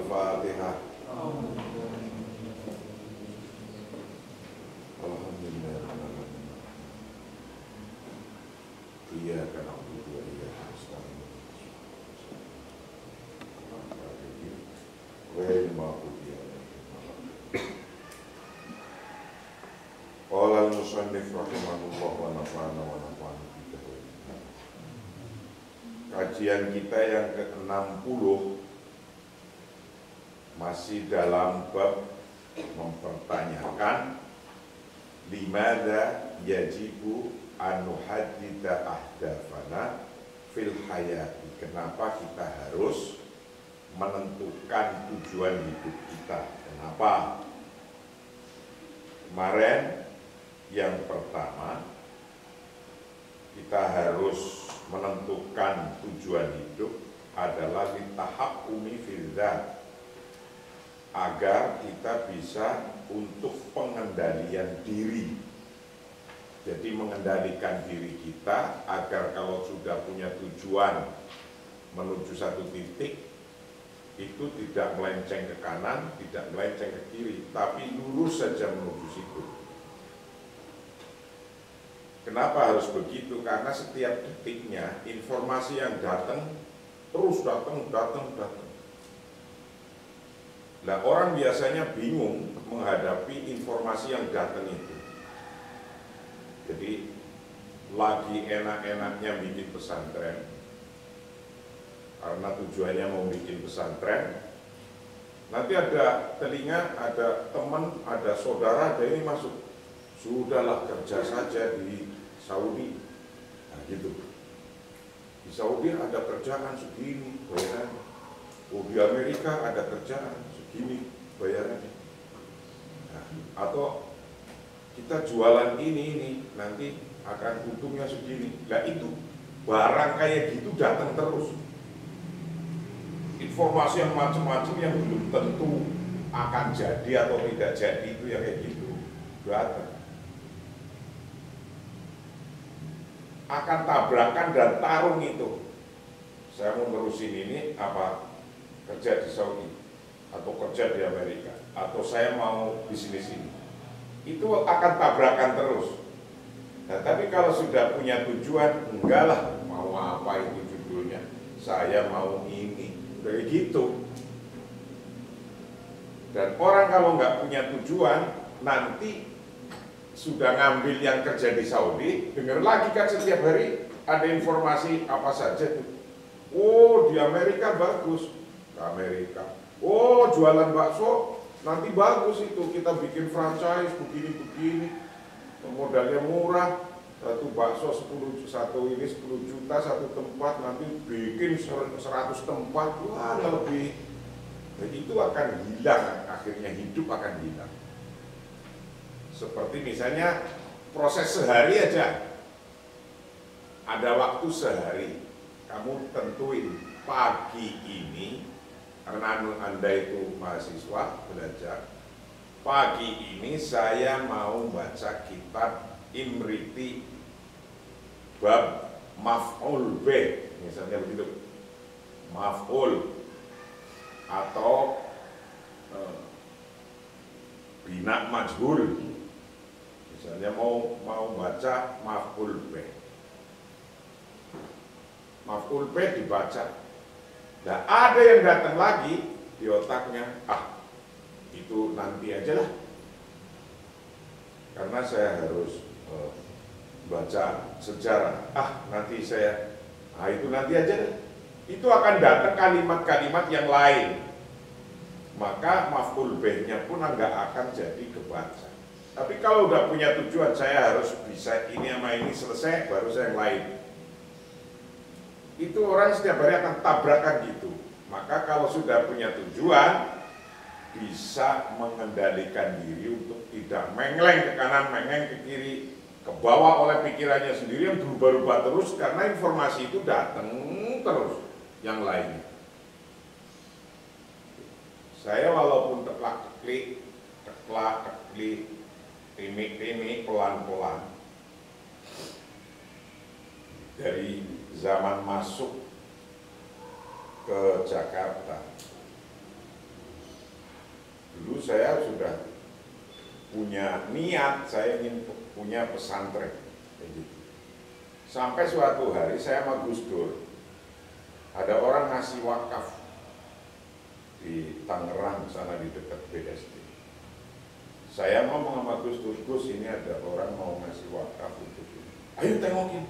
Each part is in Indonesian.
Al-Fatihah. Alhamdulillah. Iyyaka na'budu wa iyyaka nasta'in. Ghairil maghdubi 'alaihim. Qala al-musannif rahimahullah wa nafa'ana wa nafa'ana bihi. Kajian kita yang ke-60 masih dalam bab mempertanyakan limada yajibu anuhaddida ahdafana fil hayati. Kenapa kita harus menentukan tujuan hidup kita? Kenapa? Kemarin yang pertama, kita harus menentukan tujuan hidup adalah litahakkumi fil dzat, agar kita bisa untuk pengendalian diri. Jadi mengendalikan diri kita agar kalau sudah punya tujuan menuju satu titik, itu tidak melenceng ke kanan, tidak melenceng ke kiri, tapi lurus saja menuju situ. Kenapa harus begitu? Karena setiap detiknya informasi yang datang terus datang. Nah, orang biasanya bingung menghadapi informasi yang datang itu. Jadi lagi enak-enaknya bikin pesantren, karena tujuannya mau bikin pesantren. Nanti ada telinga, ada teman, ada saudara, ada ini masuk. Sudahlah, kerja saja di Saudi. Nah gitu. Di Saudi ada kerjaan segini bayarannya. Oh, di Amerika ada kerjaan segini bayarannya. Nah, atau kita jualan ini nanti akan untungnya segini. Nah itu barang kayak gitu datang terus. Informasi yang macam-macam yang belum tentu akan jadi atau tidak jadi itu yang kayak gitu datang. Akan tabrakan dan tarung itu. Saya mau nerusin ini apa kerja di Saudi atau kerja di Amerika atau saya mau bisnis ini. Itu akan tabrakan terus. Nah, tapi kalau sudah punya tujuan, enggak lah, mau apa itu judulnya, saya mau ini, udah gitu. Dan orang kalau nggak punya tujuan, nanti sudah ngambil yang kerja di Saudi, dengar lagi kan setiap hari ada informasi apa saja tuh. Oh, di Amerika bagus, ke Amerika. Oh, jualan bakso nanti bagus itu, kita bikin franchise begini-begini, modalnya murah, satu bakso 10 juta satu tempat, nanti bikin 100 tempat, wah lebih. Jadi itu akan hilang, akhirnya hidup akan hilang. Seperti misalnya proses sehari aja, ada waktu sehari, kamu tentuin pagi ini, karena Anda itu mahasiswa belajar, pagi ini saya mau baca kitab Imriti bab maf'ul bih, misalnya begitu, maf'ul atau bina majhul. Misalnya mau baca maf'ul bih. Maf'ul bih dibaca. Nah, ada yang datang lagi di otaknya, itu nanti aja lah. Karena saya harus baca sejarah. Nanti saya, itu nanti aja lah. Itu akan datang kalimat-kalimat yang lain. Maka maf'ul bihnya pun nggak akan jadi kebaca. Tapi kalau udah punya tujuan, saya harus bisa ini sama ini selesai, baru saya yang lain. Itu orang setiap hari akan tabrakan gitu. Maka kalau sudah punya tujuan, bisa mengendalikan diri untuk tidak mengeleng ke kanan, mengeleng ke kiri, kebawa oleh pikirannya sendiri yang berubah-ubah terus, karena informasi itu datang terus yang lainnya. Saya walaupun teklak-teklik, timik-timik, pelan-pelan, dari zaman masuk ke Jakarta Dulu saya sudah punya niat, saya ingin punya pesantren, kayak gitu. Sampai suatu hari saya sama Gus Dur, ada orang ngasih wakaf di Tangerang sana di dekat BSD. Saya ngomong sama Gus Dur, Gus ini ada orang mau ngasih wakaf untuk ini. Ayo tengokin.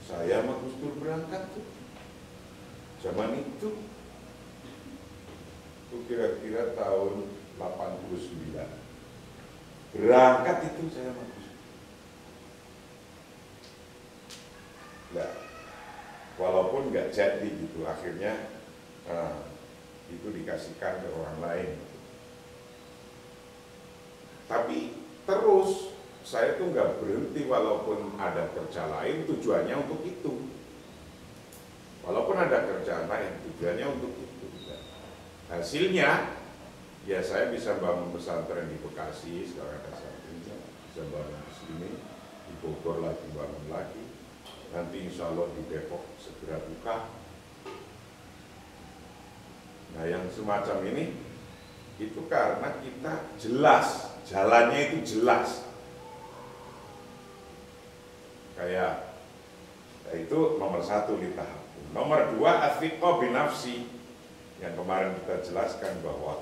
Saya sama Gus Dur berangkat tuh. Zaman itu kira-kira tahun 89. Berangkat itu saya sama Gus Dur. Nah, walaupun nggak jadi gitu, akhirnya itu dikasihkan ke orang lain. Tapi terus saya tuh nggak berhenti walaupun ada kerja lain, tujuannya untuk itu. Walaupun ada kerjaan lain, tujuannya untuk itu. Hasilnya, ya saya bisa bangun pesantren di Bekasi, sekarang ada santrinya, bisa bangun di sini, di Bogor lagi bangun lagi. Nanti insya Allah di Depok segera buka. Nah yang semacam ini, itu karena kita jelas, jalannya itu jelas. Kayak, itu nomor 1 litahap. Nomor 2, athiqah binafsi, yang kemarin kita jelaskan bahwa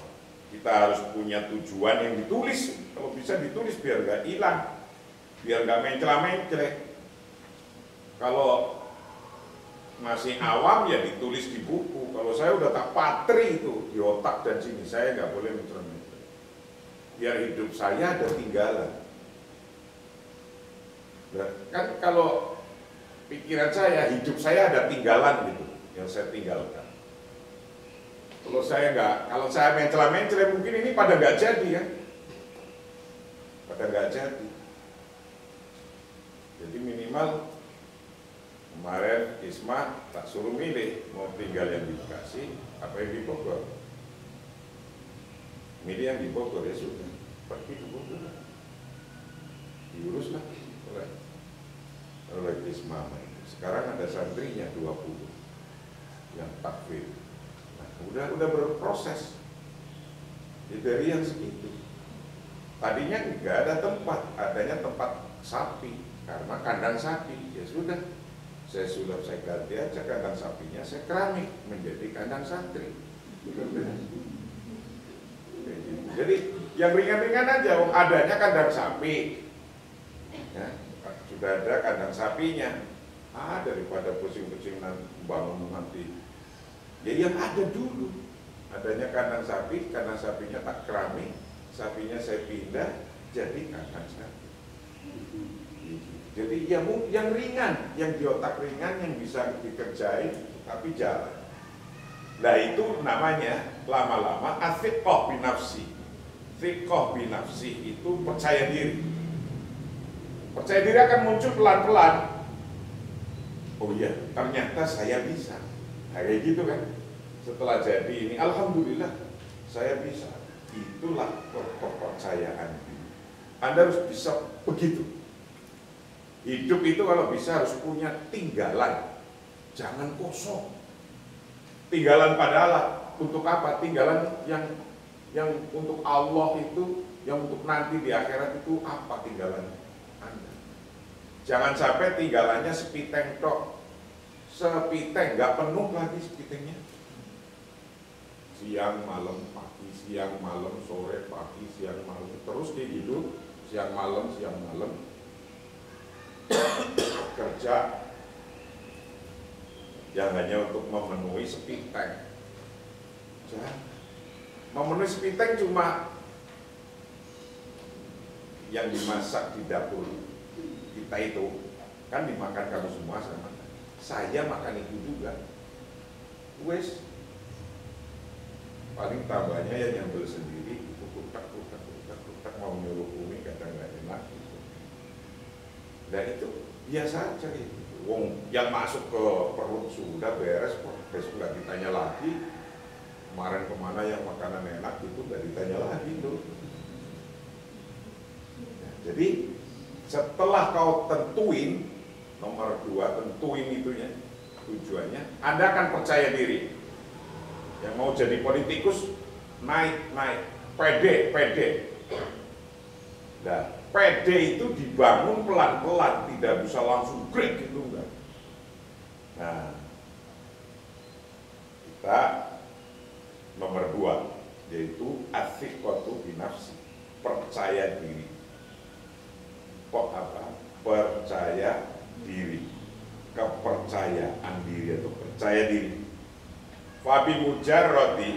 kita harus punya tujuan yang ditulis. Kalau bisa ditulis biar gak hilang, biar gak mencela-mencela. Kalau masih awam ya ditulis di buku. Kalau saya udah tak patri itu di otak dan sini, saya nggak boleh mencela-mencela. Biar hidup saya ada tinggalan. Nah, kan kalau pikiran saya, hidup saya ada tinggalan gitu yang saya tinggalkan. Kalau saya mencela-mencela mungkin ini pada nggak jadi kan, pada nggak jadi. Jadi minimal kemarin Isma tak suruh milih mau tinggal yang di Bekasi apa yang di Bogor. Milih yang di Bogor ya sudah, pergi ke Bogor, diurus lah oleh Isma. Sekarang ada santrinya 20 yang takfir. Nah, udah berproses. Ya, dari yang segitu. Tadinya nggak ada tempat, adanya tempat sapi karena kandang sapi. Ya sudah, saya sulap, saya ganti aja kandang sapinya, saya keramik menjadi kandang santri. Jadi yang ringan-ringan aja, adanya kandang sapi, ya, sudah ada kandang sapinya. Daripada pusing-pusing bangun nanti. Ya yang ada dulu, adanya kandang sapinya tak keramik, sapinya saya pindah jadi kandang sapi. Jadi yang ringan, yang di otak ringan, yang bisa dikerjain, tapi jalan. Nah itu namanya lama-lama athiqah binafsi. Thiqah binafsi itu percaya diri. Percaya diri akan muncul pelan-pelan. Oh iya, ternyata saya bisa. Nah, kayak gitu kan. Setelah jadi ini, alhamdulillah saya bisa. Itulah kepercayaan diri. Anda harus bisa begitu. Hidup itu kalau bisa harus punya tinggalan. Jangan kosong. Tinggalan pada Allah. Untuk apa? Tinggalan yang untuk Allah itu, yang untuk nanti di akhirat itu apa tinggalan Anda? Jangan sampai tinggalannya sepiteng tok. Sepiteng, nggak penuh lagi sepitengnya. Siang, malam, pagi, siang, malam, sore, pagi, siang, malam. Terus kayak gitu, siang, malam, kerja yang hanya untuk memenuhi sepiteng. Memenuhi sepiteng cuma yang dimasak di dapur kita itu kan dimakan kamu semua sama saya makan itu juga. Wes paling tambahnya ya nyambel sendiri, kutak mau nyuruh umi kadang nggak enak gitu. Nah itu biasa aja gitu. Wong yang masuk ke perut sudah beres, besok nggak ditanya lagi. Kemarin kemana yang makanan enak itu nggak ditanya lagi tuh. Nah, jadi setelah kau tentuin nomor 2, tentuin itunya tujuannya, Anda akan percaya diri. Yang mau jadi politikus naik pede. Nah, pede itu dibangun pelan-pelan, tidak bisa langsung grek gitu enggak. Nah, kita nomor 2 yaitu athiqatu binafsi, percaya diri. Kok apa? Percaya diri, kepercayaan diri atau percaya diri. Fabi mujarrodi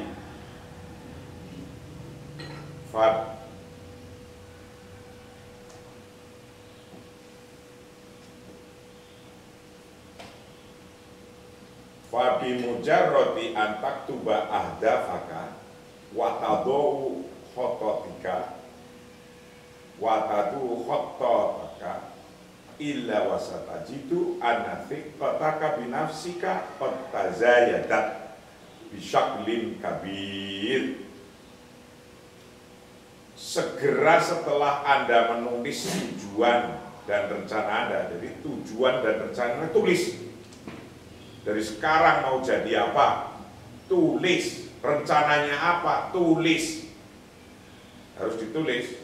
Fabi mujarrodi antak tuba ahdafaka watadou khototika watadu khototaka illa wasatajidu anafik kotaka binafsika kotazayadat bisyaklin kabir. Segera setelah Anda menulis tujuan dan rencana Anda, jadi tujuan dan rencana tulis. Dari sekarang mau jadi apa? Tulis. Rencananya apa? Tulis. Harus ditulis.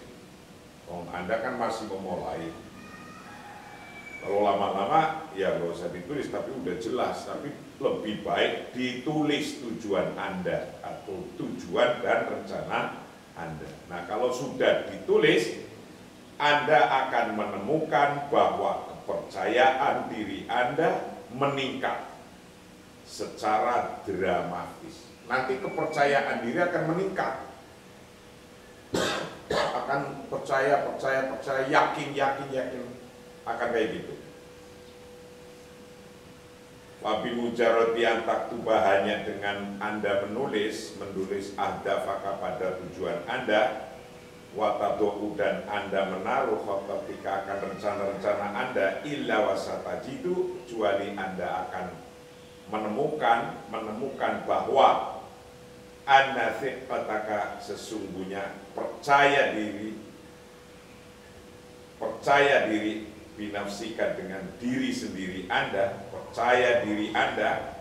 Anda kan masih memulai. Kalau lama-lama ya nggak usah ditulis, tapi udah jelas. Tapi lebih baik ditulis tujuan Anda atau tujuan dan rencana Anda. Nah, kalau sudah ditulis, Anda akan menemukan bahwa kepercayaan diri Anda meningkat secara dramatis. Nanti kepercayaan diri akan meningkat, akan percaya, yakin, akan kayak gitu. Wabi mujarrodi antak tuba, hanya dengan Anda menulis ahdafaka pada tujuan Anda, watado'u dan Anda menaruh khototika akan rencana-rencana Anda, illa wasatajidu, kecuali Anda akan menemukan bahwa anafik pataka, sesungguhnya percaya diri binafsika, dengan diri sendiri Anda, percaya diri Anda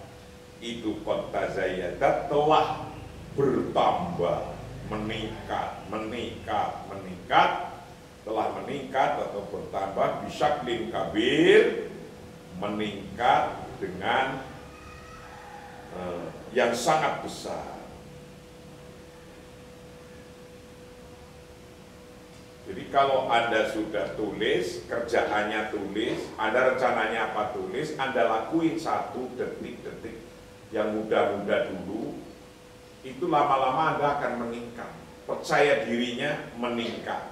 itu kotazayadat, telah bertambah, meningkat, telah meningkat atau bertambah bisyaklin kabir, meningkat dengan yang sangat besar. Jadi kalau Anda sudah tulis, kerjaannya tulis, Anda rencananya apa tulis, Anda lakuin 1 detik-detik yang mudah-mudah dulu, itu lama-lama Anda akan meningkat, percaya dirinya meningkat.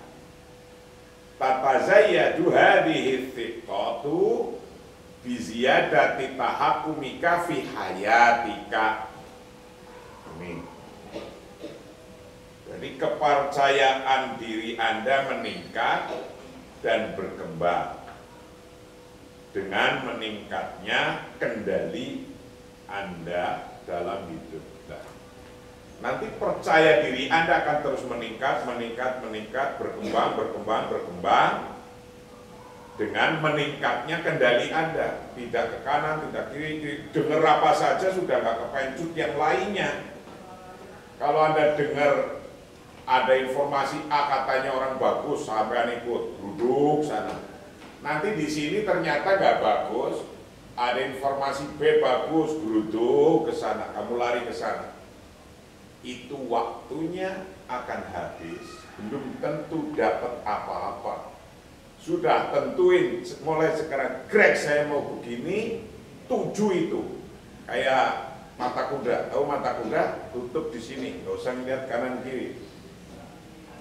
Tatazayyadu hadhihi thiqatu biziyadati tahakumika fi hayatika. Ini. Jadi kepercayaan diri Anda meningkat dan berkembang dengan meningkatnya kendali Anda dalam hidup. Nanti percaya diri Anda akan terus meningkat, berkembang dengan meningkatnya kendali Anda, tidak ke kanan, tidak kiri, dengar apa saja sudah nggak kepencut yang lainnya. Kalau Anda dengar ada informasi A katanya orang bagus, sampean ikut, duduk sana. Nanti di sini ternyata nggak bagus, ada informasi B bagus, duduk ke sana, kamu lari ke sana. Itu waktunya akan habis, belum tentu dapat apa-apa. Sudah tentuin mulai sekarang, Greg saya mau begini, 7 itu. Kayak mata kuda, tahu mata kuda? Tutup di sini, nggak usah ngeliat kanan kiri.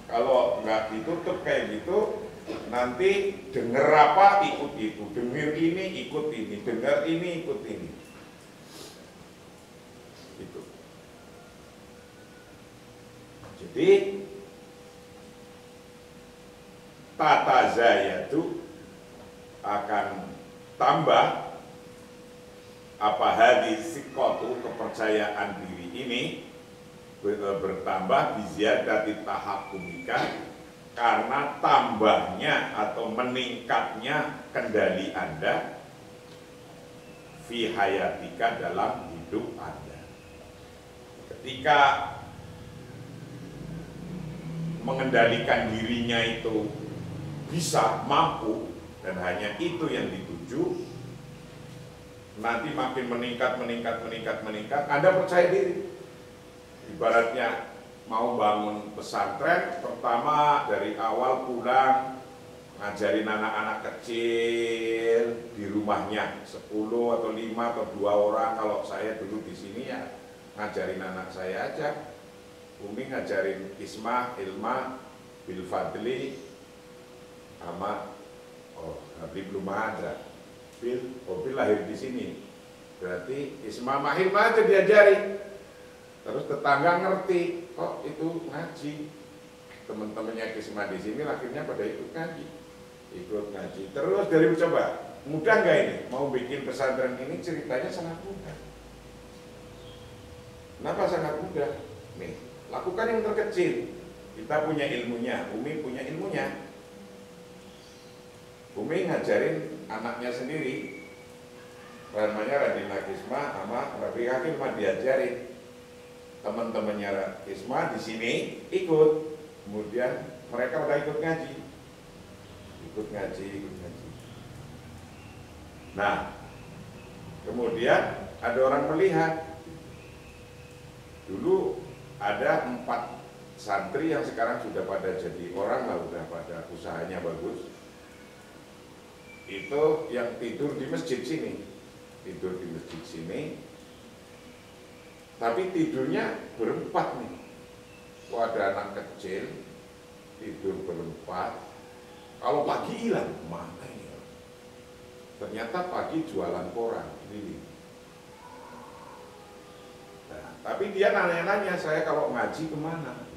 Kalau nggak ditutup kayak gitu, nanti denger apa ikut itu, denger ini ikut ini, denger ini ikut ini. Gitu. Jadi tata zaya itu akan tambah apa hadis sikotu, kepercayaan diri ini bertambah biziyadati tahakumika, karena tambahnya atau meningkatnya kendali Anda fi hayatika, dalam hidup Anda. Ketika mengendalikan dirinya itu bisa, mampu, dan hanya itu yang dituju, nanti makin meningkat, Anda percaya diri. Ibaratnya mau bangun pesantren, pertama dari awal pulang, ngajarin anak-anak kecil di rumahnya, 10 atau 5 atau 2 orang, kalau saya dulu di sini ya ngajarin anak saya aja. Umi ngajarin Isma, Ilma, Bilfadli, sama Habib belum ada. Bil lahir di sini. Berarti Isma Mahir aja diajari. Terus tetangga ngerti, kok itu ngaji. Teman-temannya Isma di sini akhirnya pada ikut ngaji. Terus dari coba, mudah nggak ini? Mau bikin pesantren ini ceritanya sangat mudah. Kenapa sangat mudah? Nih, lakukan yang terkecil. Kita punya ilmunya, Umi punya ilmunya. Umi ngajarin anaknya sendiri, namanya Radina Kisma sama Rabi Hakim diajarin. Teman-temannya Kisma di sini ikut, kemudian mereka udah ikut ngaji. Nah, kemudian ada orang melihat. Dulu ada 4 santri yang sekarang sudah pada jadi orang lah, udah pada usahanya bagus. Itu yang tidur di masjid sini, tapi tidurnya berempat nih. Ada anak kecil tidur berempat. Kalau pagi hilang, mana ini? Ternyata pagi jualan koran ini. Nah, tapi dia nanya-nanya, saya kalau ngaji kemana?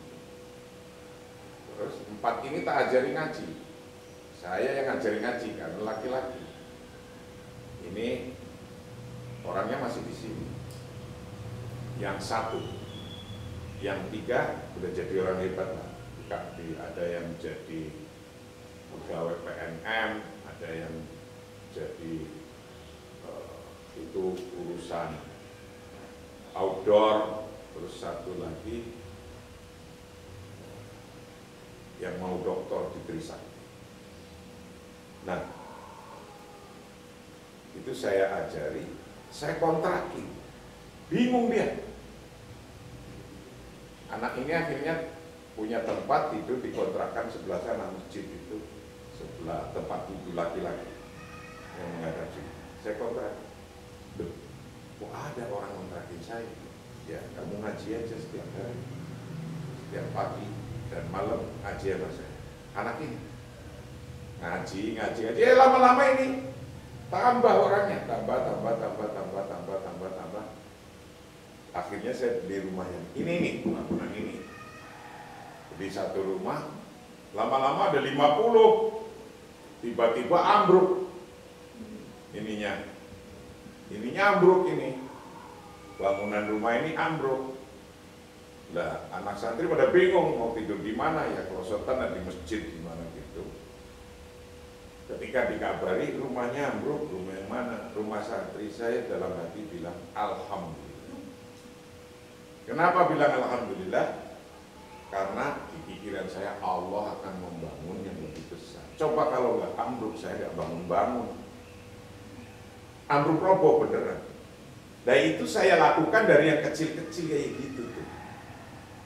Terus 4 ini tak ajari ngaji. Saya yang ngajarin ngaji karena laki-laki. Ini orangnya masih di sini. Yang 1, yang 3 udah jadi orang hebat lah. Ada yang jadi pegawai PNM, ada yang jadi itu urusan outdoor, terus 1 lagi yang mau doktor di Trisakti. Nah, itu saya ajari, saya kontrakin, bingung dia. Anak ini akhirnya punya tempat tidur di kontrakan sebelah sana, masjid itu, sebelah tempat tidur laki-laki yang menghadap sini. Saya kontrak, kok ada orang kontrakin saya? Ya, kamu ngaji aja setiap hari, setiap pagi dan malam ngaji sama saya. Anak ini ngaji, lama-lama ini tambah orangnya, tambah. Akhirnya saya beli rumah yang ini, bangunan ini. Di 1 rumah, lama-lama ada 50, tiba-tiba ambruk ininya ambruk ini, bangunan rumah ini ambruk. Lah, anak santri pada bingung mau tidur di mana ya, kelosotan di masjid di mana gitu. Ketika dikabari rumahnya ambruk, rumah yang mana? Rumah santri. Saya dalam hati bilang alhamdulillah. Kenapa bilang alhamdulillah? Karena di pikiran saya Allah akan membangun yang lebih besar. Coba kalau nggak ambruk, saya nggak bangun-bangun. Ambruk roboh beneran. Nah itu saya lakukan dari yang kecil-kecil kayak gitu tuh.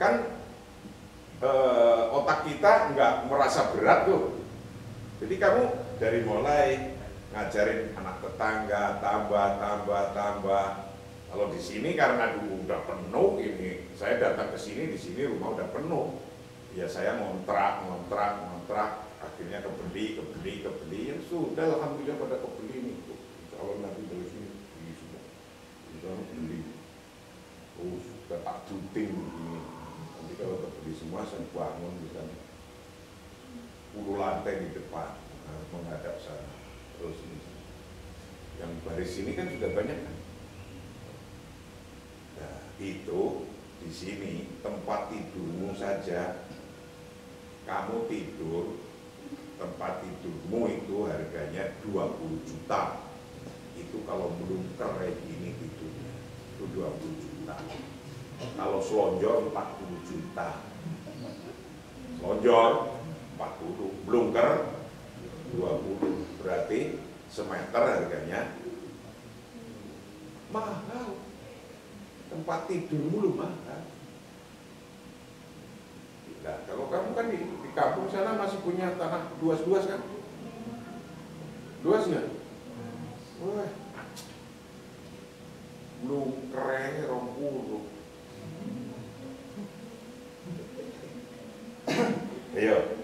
Kan otak kita nggak merasa berat tuh. Jadi kamu dari mulai ngajarin anak tetangga, tambah. Kalau di sini karena dulu udah penuh ini, saya datang ke sini, di sini rumah udah penuh. Ya saya ngontrak, akhirnya kebeli, ya sudah alhamdulillah pada kebeli nih. Kalau nanti dari sini sudah beli, sudah tak juting begini. Nanti kalau kebeli semua saya bangun di sana, 10 lantai di depan, menghadap sana. Terus ini, yang baris ini kan sudah banyak kan. Nah, itu di sini tempat tidurmu saja, kamu tidur, tempat tidurmu itu harganya 20 juta. Itu kalau belum kayak gini tidurnya, itu 20 juta. Kalau selonjor 40 juta. lonjor 40, blungker 20, berarti semeter harganya mahal. Tempat tidur mulu mahal. Nah, kalau kamu kan di kampung sana masih punya tanah luas-luas kan? Luas nggak? Wah, blungker 20. Ayo.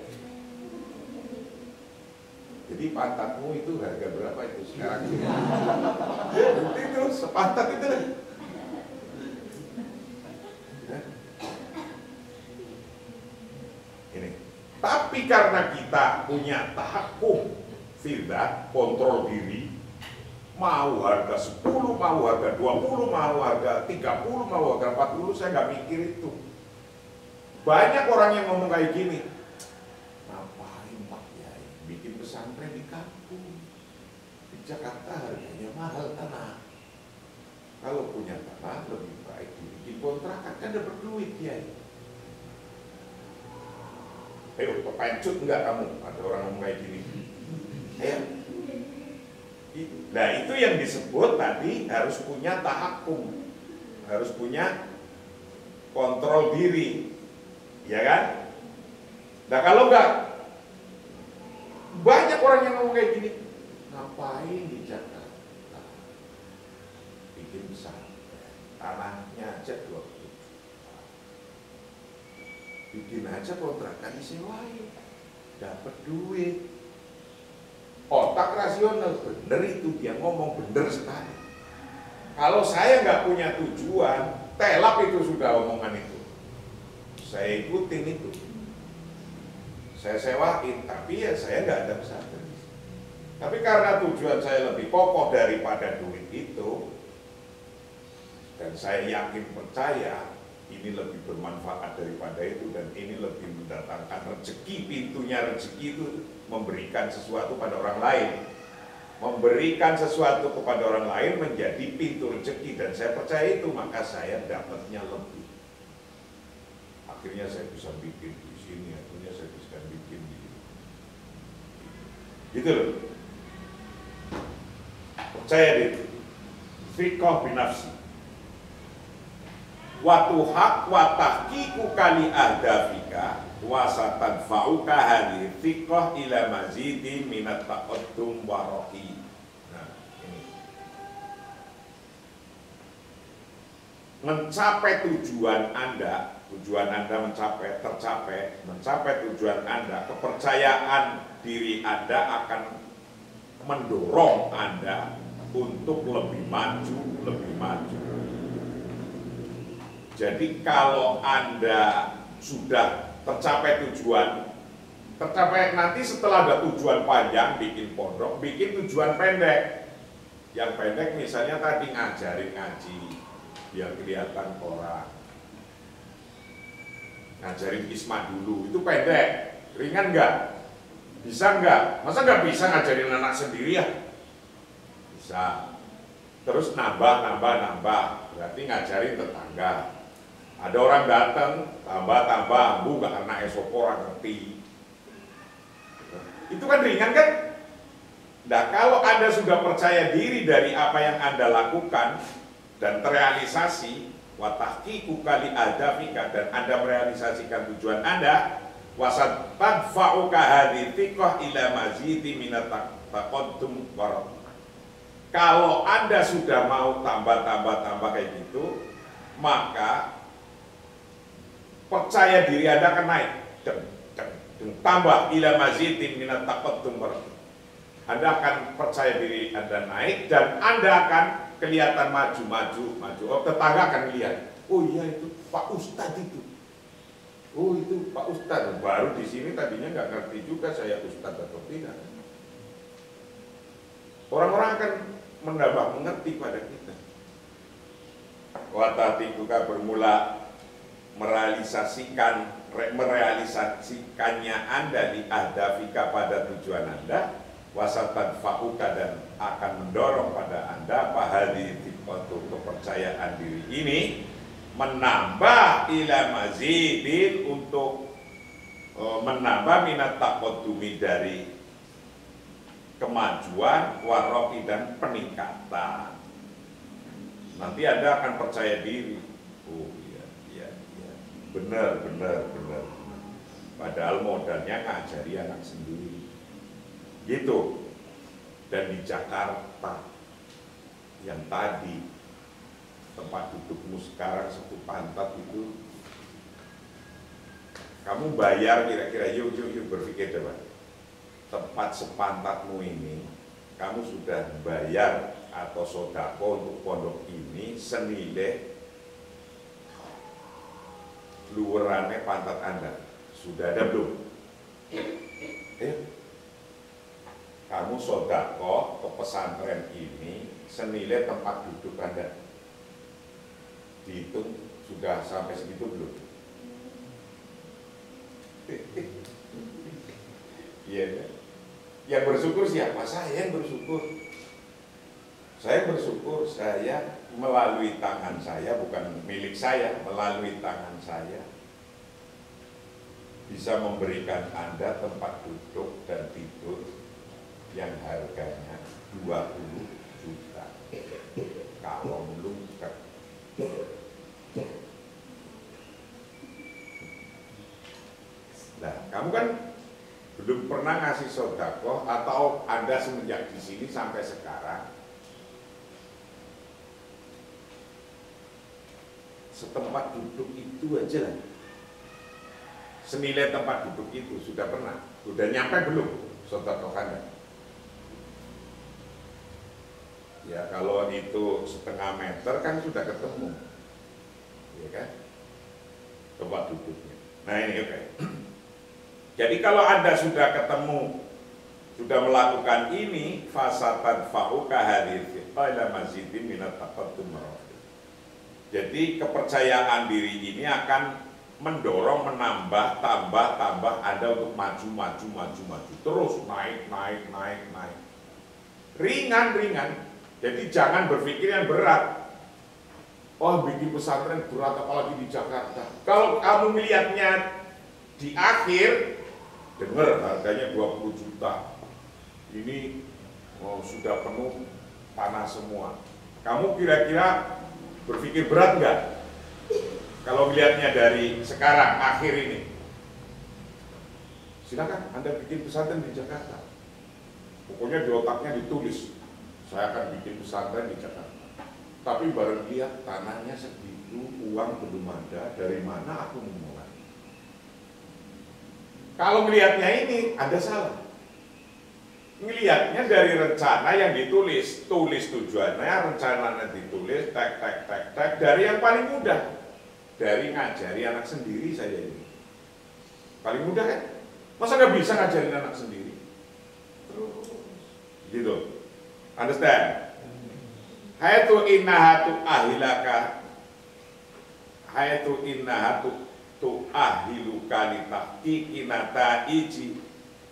Jadi pantatmu itu harga berapa itu sekarang? Itu sepantat itu deh. Ini. Tapi karena kita punya tahakum firdah, kontrol diri, mau harga 10, mau harga 20, mau harga 30, mau harga 40, saya nggak mikir itu. Banyak orang yang ngomong kayak gini, ngapain Pak Yai bikin pesantren di kampung? Di Jakarta harganya mahal tanah. Kalau punya tanah lebih baik dibikin kontrakan, kan dapat duit ya. Ayo, kepencut enggak kamu? Ada orang ngomong kayak gini. Ayo. Nah itu yang disebut tadi harus punya tahakum, harus punya kontrol diri, ya kan? Nah kalau enggak, banyak orang yang ngomong kayak gini, ngapain di Jakarta bikin besar, tanahnya aja 20. Bikin aja kontrakan disewain, dapat duit. Otak rasional, bener itu dia ngomong, bener sekali. Kalau saya nggak punya tujuan, telap itu sudah omongan itu. Saya ikutin itu, saya sewain, tapi ya saya nggak ada pesantren. Tapi karena tujuan saya lebih kokoh daripada duit itu, dan saya yakin percaya ini lebih bermanfaat daripada itu, dan ini lebih mendatangkan rezeki. Pintunya rezeki itu memberikan sesuatu pada orang lain, memberikan sesuatu kepada orang lain menjadi pintu rezeki, dan saya percaya itu, maka saya dapatnya lebih. Akhirnya saya bisa bikin di sini, akhirnya saya bisa bikin di sini. Gitu loh. Percaya deh. Fiqh binafsi. Watu hak watahkiku kali ahdafika wasatan fauka hadhi fiqh ila mazidi minat taqaddum warohi. Nah, ini mencapai tujuan Anda mencapai tujuan Anda, kepercayaan diri Anda akan mendorong Anda untuk lebih maju. Jadi kalau Anda sudah tercapai tujuan, nanti setelah ada tujuan panjang bikin pondok, bikin tujuan pendek. Yang pendek misalnya tadi ngajarin ngaji, biar kelihatan orang. Ngajarin isma dulu, itu pendek, ringan nggak? Bisa nggak? Masa nggak bisa ngajarin anak sendiri ya? Bisa. Terus nambah, berarti ngajarin tetangga. Ada orang datang, tambah, bu gak karena esok orang ngerti. Itu kan ringan kan? Nah kalau Anda sudah percaya diri dari apa yang Anda lakukan dan terrealisasi, watahkiku kali adafika, dan Anda merealisasikan tujuan Anda, wasat tadfa'uka hadhi thiqah ila mazidi minat taqaddum warad. Kalau Anda sudah mau tambah kayak gitu, maka percaya diri Anda akan naik, tambah ila mazidin minat taqaddum warad. Anda akan percaya diri Anda naik, dan Anda akan kelihatan maju. Oh, tetangga akan lihat, oh iya itu Pak Ustadz itu. Oh itu Pak Ustadz, baru di sini tadinya nggak ngerti juga saya Ustadz atau tidak. Orang-orang akan menambah mengerti pada kita. Watahtiquka bermula merealisasikannya Anda di ahdafika pada tujuan Anda, wasatan fauka, dan akan mendorong pada Anda pahadi untuk kepercayaan diri ini menambah ila mazidin, untuk menambah minat taqaddumi dari kemajuan, warofi dan peningkatan. Nanti Anda akan percaya diri. Oh iya, iya, iya. Benar. Padahal modalnya ngajari anak sendiri. Gitu. Dan di Jakarta, yang tadi tempat dudukmu sekarang satu pantat itu, kamu bayar kira-kira, yuk berpikir coba. Tempat sepantatmu ini, kamu sudah bayar atau sodako untuk pondok ini senilai luarannya pantat Anda. Sudah ada belum? Kamu sodako ke pesantren ini senilai tempat duduk Anda. Dihitung sudah sampai segitu belum? Iya. Yang bersyukur siapa? Saya yang bersyukur. Saya bersyukur saya melalui tangan saya, bukan milik saya, melalui tangan saya bisa memberikan Anda tempat duduk dan tidur yang harganya 20 juta. Kalau lengkap. Nah, kamu kan belum pernah ngasih sodako, atau Anda semenjak di sini sampai sekarang setempat duduk itu aja lah. Senilai tempat duduk itu sudah pernah, sudah nyampe belum sodako Anda? Ya kalau itu setengah meter kan sudah ketemu, ya kan, tempat duduknya. Nah ini oke. Jadi kalau Anda sudah ketemu, sudah melakukan ini, fasatan fa'uka hadith ila masjidin minat taqaddum. Jadi kepercayaan diri ini akan mendorong, menambah, tambah Anda untuk maju, terus naik. Ringan. Jadi jangan berpikir yang berat. Oh, bikin pesantren berat apalagi di Jakarta. Kalau kamu melihatnya di akhir, dengar harganya 20 juta. Ini sudah penuh tanah semua. Kamu kira-kira berpikir berat nggak? Kalau melihatnya dari sekarang akhir ini, silakan Anda bikin pesantren di Jakarta. Pokoknya di otaknya ditulis, saya akan bikin pesantren di Jakarta. Tapi bareng lihat tanahnya segitu, uang belum ada, dari mana aku memulai? Kalau melihatnya ini, Anda salah. Melihatnya dari rencana yang ditulis, tulis tujuannya, rencananya ditulis, tek, dari yang paling mudah. Dari ngajari anak sendiri saya ini. Paling mudah kan? Masa nggak bisa ngajarin anak sendiri? Terus, gitu. Understand? Hayatu innahatu ahilaka, hayatu innahatu tu'ahiluka litahqiqi nataiji,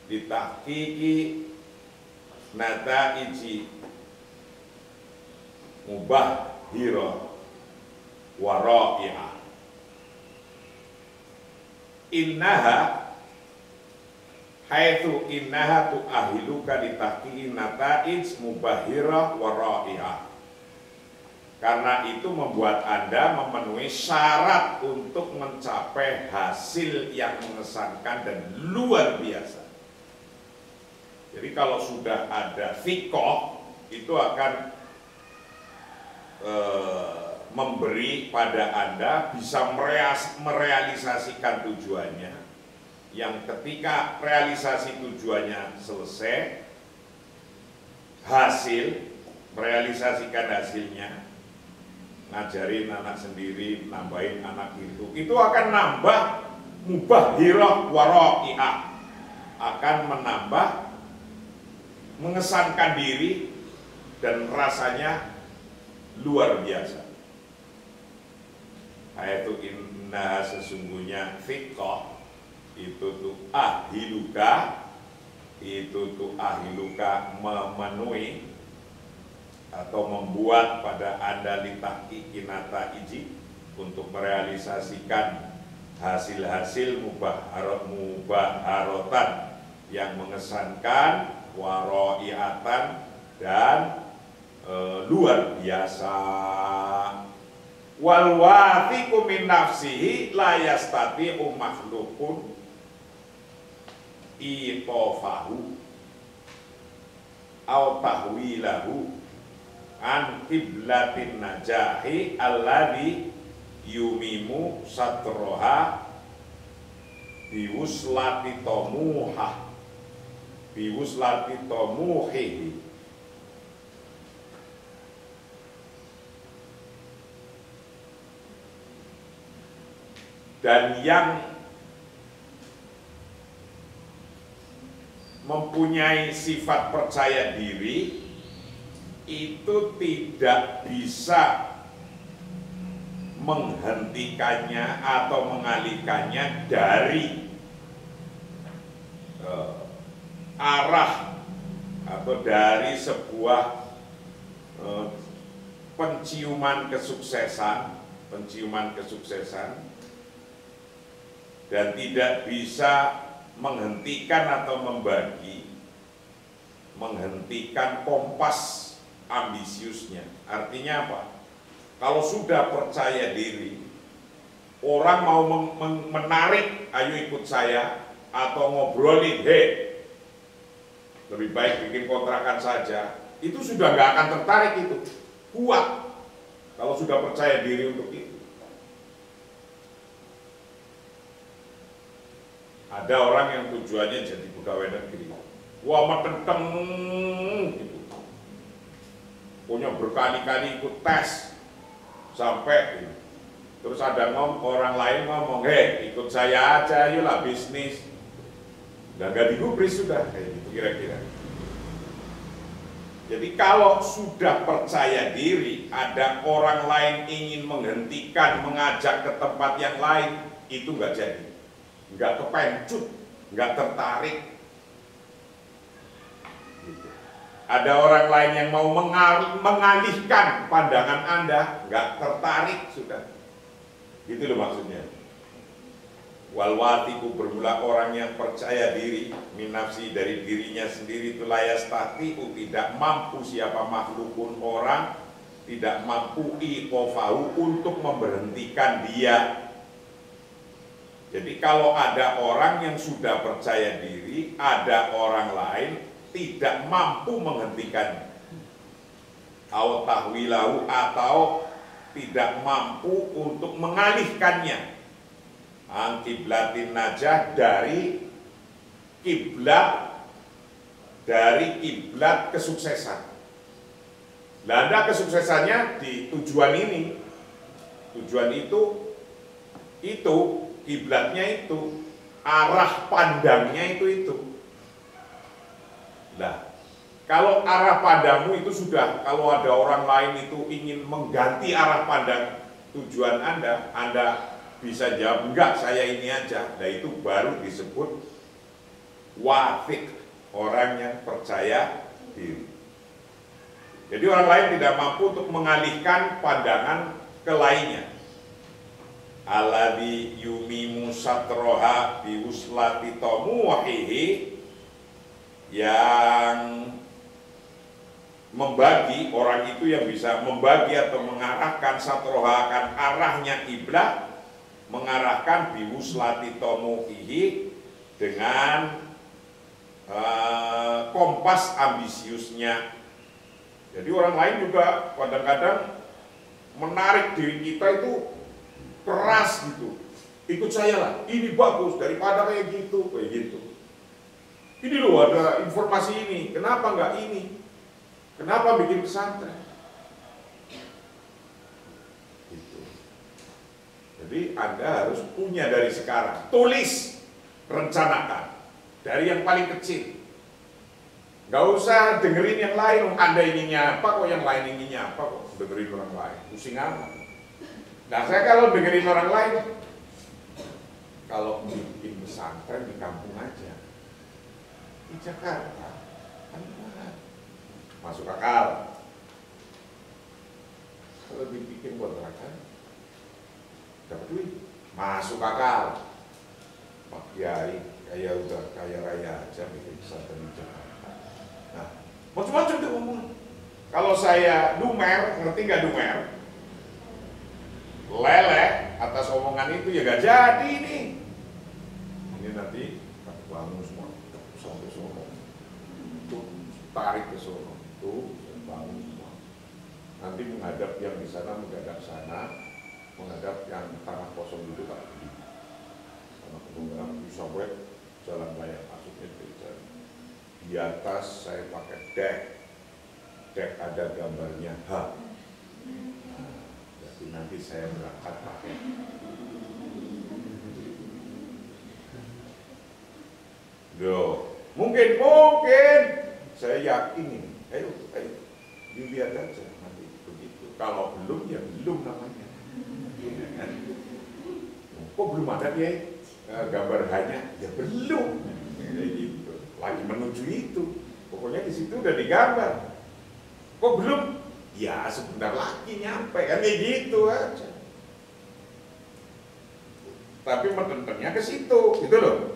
litahqiqi nataiji mubahhira wara'i'ah. Innaha haitsu innaha tu'ahiluka litahqiqi nataij mubahhira wara'i'ah. Karena itu membuat Anda memenuhi syarat untuk mencapai hasil yang mengesankan dan luar biasa. Jadi kalau sudah ada fiqh, itu akan memberi pada Anda bisa merealisasikan tujuannya. Yang ketika realisasi tujuannya selesai, hasil, merealisasikan hasilnya, ngajarin anak sendiri, nambahin anak itu akan nambah mubahhirah wara'i'ah, akan menambah mengesankan diri dan rasanya luar biasa. Ayatu inna sesungguhnya fiqh itu tuh ahhiluka, memenuhi atau membuat pada Anda litahqiqi nataiji, untuk merealisasikan hasil-hasil mubaharotan yang mengesankan, waroiatan dan luar biasa. Wal wathiqu min nafsihi la yastati'u makhlukun itofahu au tahwilahu an qiblatin najahi alladhi yumimu satroha biwuslati tomuhihi. Dan yang mempunyai sifat percaya diri itu tidak bisa menghentikannya atau mengalihkannya dari arah atau dari sebuah penciuman kesuksesan dan tidak bisa menghentikan atau menghentikan kompas ambisiusnya. Artinya apa? Kalau sudah percaya diri, orang mau menarik, ayo ikut saya, atau ngobrolin, lebih baik bikin kontrakan saja, itu sudah nggak akan tertarik itu. Kuat kalau sudah percaya diri untuk itu. Ada orang yang tujuannya jadi pegawai negeri, wah metenteng gitu, punya berkali-kali ikut tes sampai gitu. Terus ada orang lain ngomong, ikut saya aja, ayolah bisnis, dan gak digubris sudah, kayak gitu kira-kira. Jadi kalau sudah percaya diri, ada orang lain ingin menghentikan, mengajak ke tempat yang lain, itu nggak jadi. Nggak kepencut, nggak tertarik. Gitu. Ada orang lain yang mau mengalihkan pandangan Anda, nggak tertarik sudah. Gitu loh maksudnya. Wal wathiqu bermula orang yang percaya diri, min nafsi dari dirinya sendiri, itu layastati'u tidak mampu siapa makhlukun orang, tidak mampu iqofahu untuk memberhentikan dia. Jadi kalau ada orang yang sudah percaya diri, ada orang lain tidak mampu menghentikannya, atau tahwilahu, atau tidak mampu untuk mengalihkannya, an kiblatin najah dari kiblat kesuksesan. Nah, ada kesuksesannya di tujuan ini, tujuan itu kiblatnya itu, arah pandangnya itu. Nah, kalau arah pandangmu itu sudah, kalau ada orang lain itu ingin mengganti arah pandang tujuan Anda bisa jawab, enggak, saya ini aja. Nah, itu baru disebut wathiq, orang yang percaya diri. Jadi orang lain tidak mampu untuk mengalihkan pandangan ke lainnya. Alladzi yumimu satroha biwuslati tomuhihi, yang membagi, orang itu yang bisa membagi atau mengarahkan satroha, akan arahnya kiblat, mengarahkan biwuslati tomuhihi dengan kompas ambisiusnya. Jadi orang lain juga kadang-kadang menarik diri kita itu keras gitu, ikut saya lah, ini bagus daripada kayak gitu. Ini loh ada informasi ini, kenapa nggak ini? Kenapa bikin pesantren? Gitu. Jadi Anda harus punya dari sekarang, tulis, rencanakan dari yang paling kecil. Nggak usah dengerin yang lain, Anda inginnya apa kok, yang lain inginnya apa kok, dengerin orang lain, pusing amat. Nah, saya kalau dengerin orang lain, kalau bikin pesantren di kampung aja, di Jakarta, kan masuk akal. Kalau dibikin kontrakan, dapat duit, masuk akal. Pak Kiai kayak udah kaya raya aja bikin pesantren di Jakarta. Nah, macam-macam tuh ngomong. Kalau saya dumer, ngerti nggak dumer? Leleh atas omongan itu ya gak jadi nih. Ini nanti bangun semua sampai Solo, tuh tarik ke Solo, tuh bangun semua. Nanti menghadap yang di sana, menghadap sana, menghadap yang tanah kosong itu tak beli. Tanah kosong bisa buat jalan layang masuknya ke jalan. Di atas saya pakai dek ada gambarnya H. Jadi nanti saya berangkat pakai. Loh, mungkin saya yakin ini. Ayo, dilihat aja nanti begitu. Kalau belum ya belum namanya. Kok belum ada ya gambar hanya? Ya belum. Gitu. Lagi menuju itu. Pokoknya di situ udah digambar. Kok belum? Ya sebentar lagi nyampe kan kayak gitu aja. Tapi mententunya ke situ, gitu loh.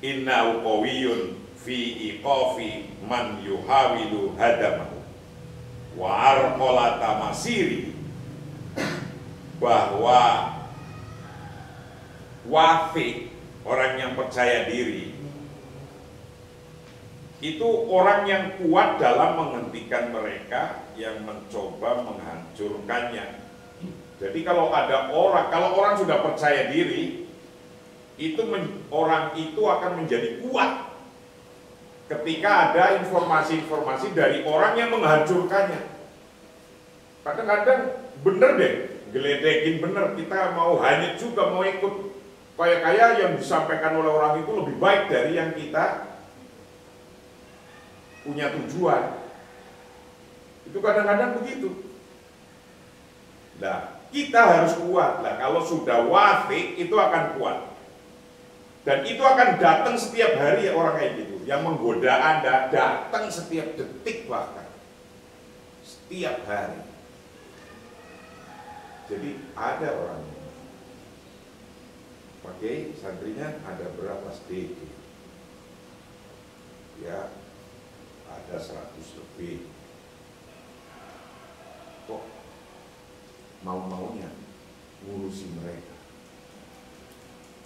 Inna qawiyun fi iqafi man yuhawilu hadamahu wa arqalata masiri, bahwa wafiq, orang yang percaya diri itu orang yang kuat dalam menghentikan mereka yang mencoba menghancurkannya. Jadi kalau orang sudah percaya diri, orang itu akan menjadi kuat ketika ada informasi-informasi dari orang yang menghancurkannya. Kadang-kadang bener deh, geledekin bener, kita mau hanyut juga, mau ikut kayak yang disampaikan oleh orang itu lebih baik dari yang kita punya tujuan. Itu kadang-kadang begitu. Nah, kita harus kuat. Nah, kalau sudah wafiq itu akan kuat. Dan itu akan datang setiap hari ya, orang kayak gitu. Yang menggoda Anda datang setiap detik bahkan. Setiap hari. Jadi ada orang pakai santrinya ada berapa sedikit. Ya, ada 100 lebih. Kok mau-maunya ngurusi mereka,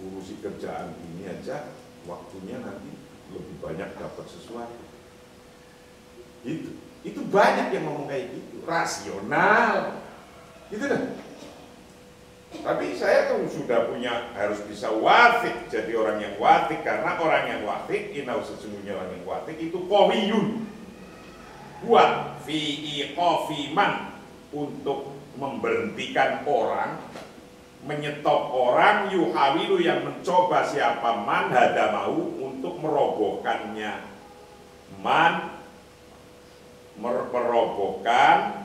urusi kerjaan ini aja, waktunya nanti lebih banyak dapat sesuatu. Itu banyak yang ngomong kayak gitu, rasional, gitu kan? Tapi saya tuh sudah punya, harus bisa wafiq, jadi orang yang wafiq, karena orang yang wafiq, inau sesungguhnya orang yang wafiq itu qawiyun, kuat, fi iqafi man, untuk memberhentikan orang, menyetop orang, yuhawilu yang mencoba siapa man hadamahu untuk merobohkannya, man merobohkan,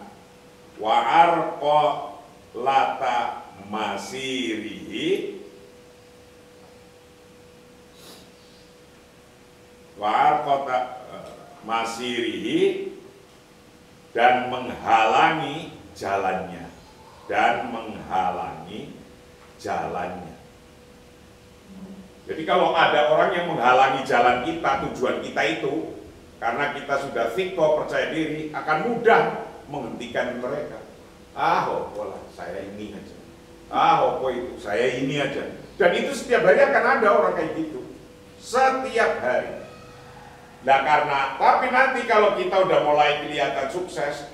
wa arqalata masirihi, wa arqalata masirihi, dan menghalangi jalannya, Jadi kalau ada orang yang menghalangi jalan kita, tujuan kita itu, karena kita sudah fiqh, percaya diri, akan mudah menghentikan mereka. Lah, saya ini aja. Itu, saya ini aja. Dan itu setiap hari akan ada orang kayak gitu. Setiap hari. Nah tapi nanti kalau kita udah mulai kelihatan sukses,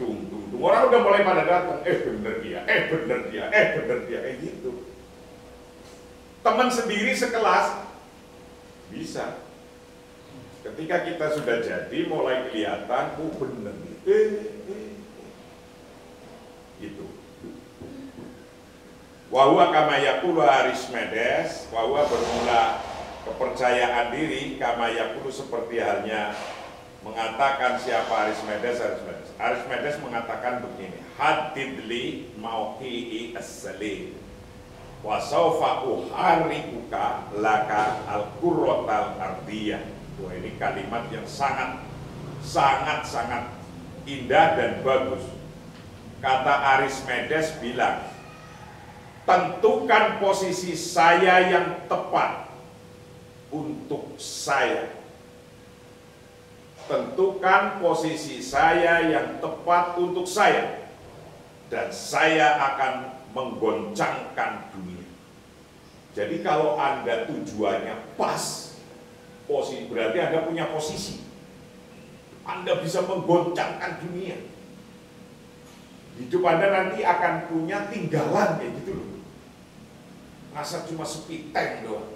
orang udah mulai pada datang, bener dia, kayak gitu. Teman sendiri sekelas bisa. Ketika kita sudah jadi, mulai kelihatan, bener gitu. Wahwa kama yaqulu Arismedes, wahwa bermula kepercayaan diri kama yaqulu, seperti halnya mengatakan siapa Arismedes mengatakan begini, hadidli mauqi'i as-salim wa sawfa uharikuka laka al-qurratal ardiyah. Wah, ini kalimat yang sangat indah dan bagus. kata Aristimedes bilang, tentukan posisi saya yang tepat untuk saya. Tentukan posisi saya yang tepat untuk saya, dan saya akan menggoncangkan dunia. Jadi kalau Anda tujuannya pas, posisi berarti Anda punya posisi. Anda bisa menggoncangkan dunia. Hidup Anda nanti akan punya tinggalan kayak gitu loh. Masa cuma sepi tank doang.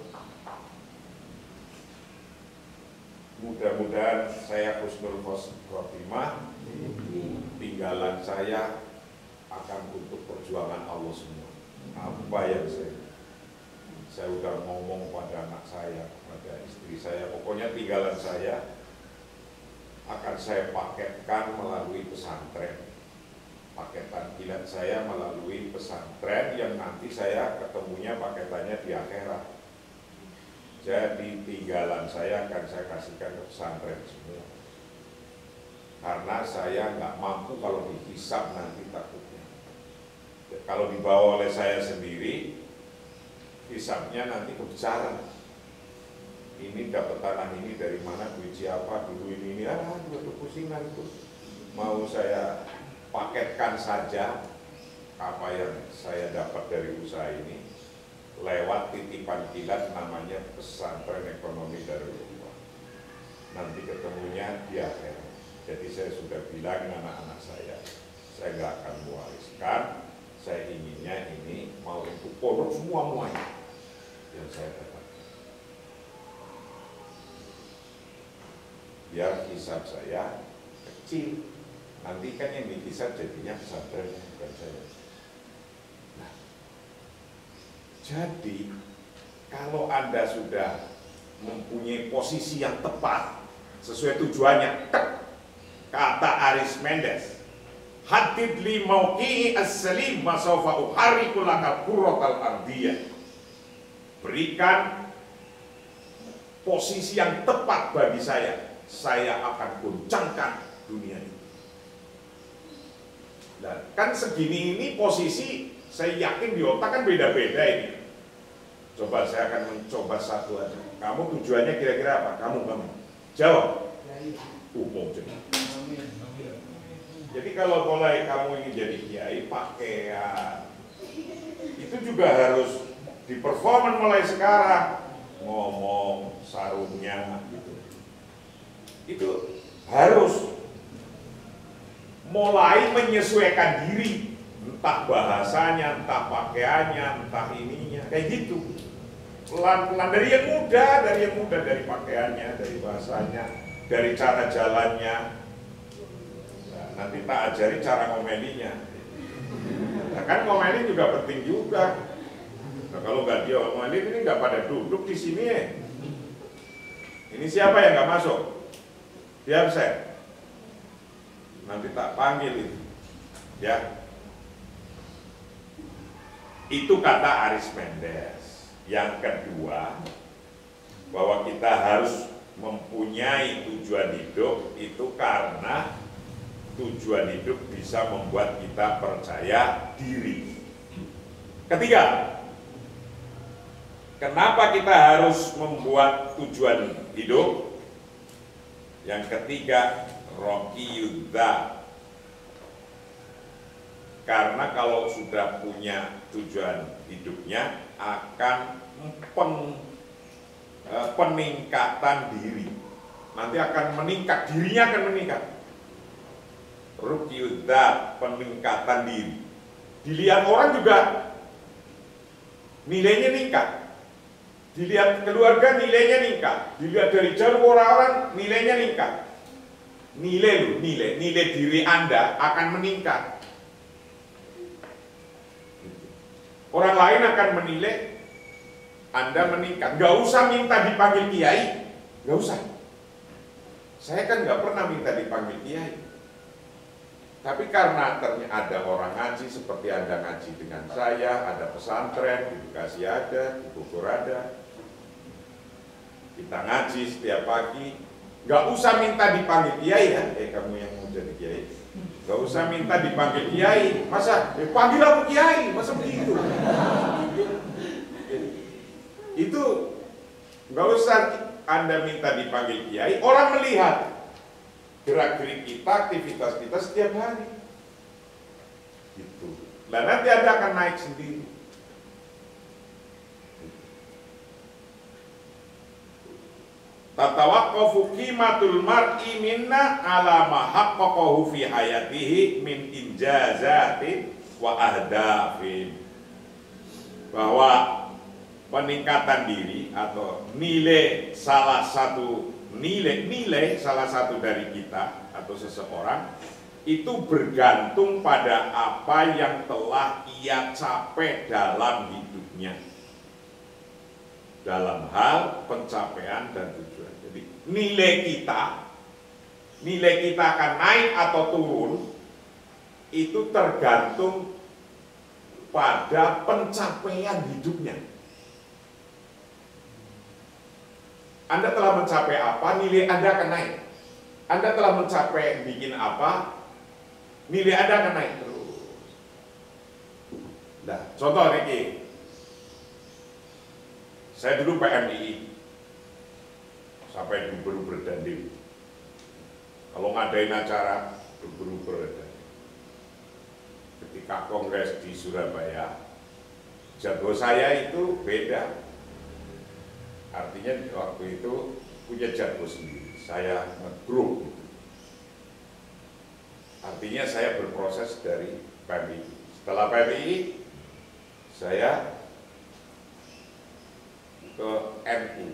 Mudah-mudahan saya husnul khotimah, tinggalan saya akan untuk perjuangan Allah semua. Apa yang saya udah ngomong pada anak saya, pada istri saya, pokoknya tinggalan saya akan saya paketkan melalui pesantren. Paketan kilat saya melalui pesantren yang nanti saya ketemunya paketannya di akhirat. Jadi tinggalan saya akan saya kasihkan ke pesantren semua. Karena saya nggak mampu kalau dihisap nanti takutnya. Kalau dibawa oleh saya sendiri, hisapnya nanti kebesaran. Ini dapat tanah ini dari mana, biji apa, dulu ini, aduh pusingan itu. Mau saya paketkan saja apa yang saya dapat dari usaha ini lewat titipan kilat namanya pesantren ekonomi Darulullah. Nanti ketemunya di akhirat. Jadi saya sudah bilang anak-anak saya nggak akan mewariskan, saya inginnya ini mau untuk pondok semuanya yang saya dapat. Biar hisab saya kecil, nanti kan yang dihisab jadinya pesantren, bukan saya. Nah, jadi kalau Anda sudah mempunyai posisi yang tepat sesuai tujuannya, kata Aristimedes, hadid li mauqi'i as-salim masawfa uhariku lakal kurratal ardiyah. Berikan posisi yang tepat bagi saya akan goncangkan dunia ini. Dan kan segini ini posisi, saya yakin di otak kan beda-beda ini. Coba saya akan mencoba satu aja. Kamu tujuannya kira-kira apa? Kamu jawab. Umum jadi. Jadi kalau mulai kamu ingin jadi kiai, pakaian itu juga harus diperforman mulai sekarang. Ngomong, sarungnya gitu. Itu harus mulai menyesuaikan diri, entah bahasanya, entah pakaiannya, entah ininya, kayak gitu. Pelan-pelan dari yang muda, dari pakaiannya, dari bahasanya, dari cara jalannya. Nah, nanti tak ajari cara ngomelinya. Nah, kan ngomelin juga penting juga. Nah, kalau nggak dia ngomelin ini nggak pada duduk di sini ya. Ini siapa yang nggak masuk? Dia absen. Nanti tak panggil itu. Ya. Itu kata Aristimedes. Yang kedua, bahwa kita harus mempunyai tujuan hidup itu karena tujuan hidup bisa membuat kita percaya diri. Ketiga, kenapa kita harus membuat tujuan hidup? Yang ketiga, roqiyudzat. Karena kalau sudah punya tujuan hidupnya akan peningkatan diri. Nanti akan meningkat, dirinya akan meningkat. Roqiyudzat, peningkatan diri. Dilihat orang juga nilainya meningkat. Dilihat keluarga nilainya meningkat, dilihat dari jauh orang-orang nilainya meningkat. Nilai diri Anda akan meningkat. Orang lain akan menilai Anda meningkat. Gak usah minta dipanggil kiai, gak usah. Saya kan gak pernah minta dipanggil kiai. Tapi karena ternyata ada orang ngaji seperti Anda ngaji dengan saya, ada pesantren, di Bekasi ada, di Bogor ada. Kita ngaji setiap pagi, nggak usah minta dipanggil kiai ya, kamu yang mau jadi kiai, Gak usah minta dipanggil kiai. Masa panggil aku kiai, masa begitu? Itu gak usah Anda minta dipanggil kiai. Orang melihat gerak-gerik kita, aktivitas kita setiap hari. Gitu. Dan nanti Anda akan naik sendiri. Tatawaqqafu qimatul mar'i minna ala ma haqqaqahu fi hayatihi min injazatin wa ahdafin. Bahwa peningkatan diri atau nilai salah satu dari kita atau seseorang itu bergantung pada apa yang telah ia capai dalam hidupnya, dalam hal pencapaian dan tujuan. Jadi nilai kita akan naik atau turun itu tergantung pada pencapaian hidupnya. Anda telah mencapai apa, nilai Anda akan naik. Anda telah mencapai bikin apa, nilai Anda akan naik terus. Nah, contoh Riki, saya dulu PMII, sampai berubah dandim. Kalau ngadain acara berubah dandim. Ketika kongres di Surabaya, jago saya itu beda. Artinya waktu itu punya jago sendiri. Saya ngegrup gitu. Artinya saya berproses dari PMII. Setelah PMII, saya ke NU.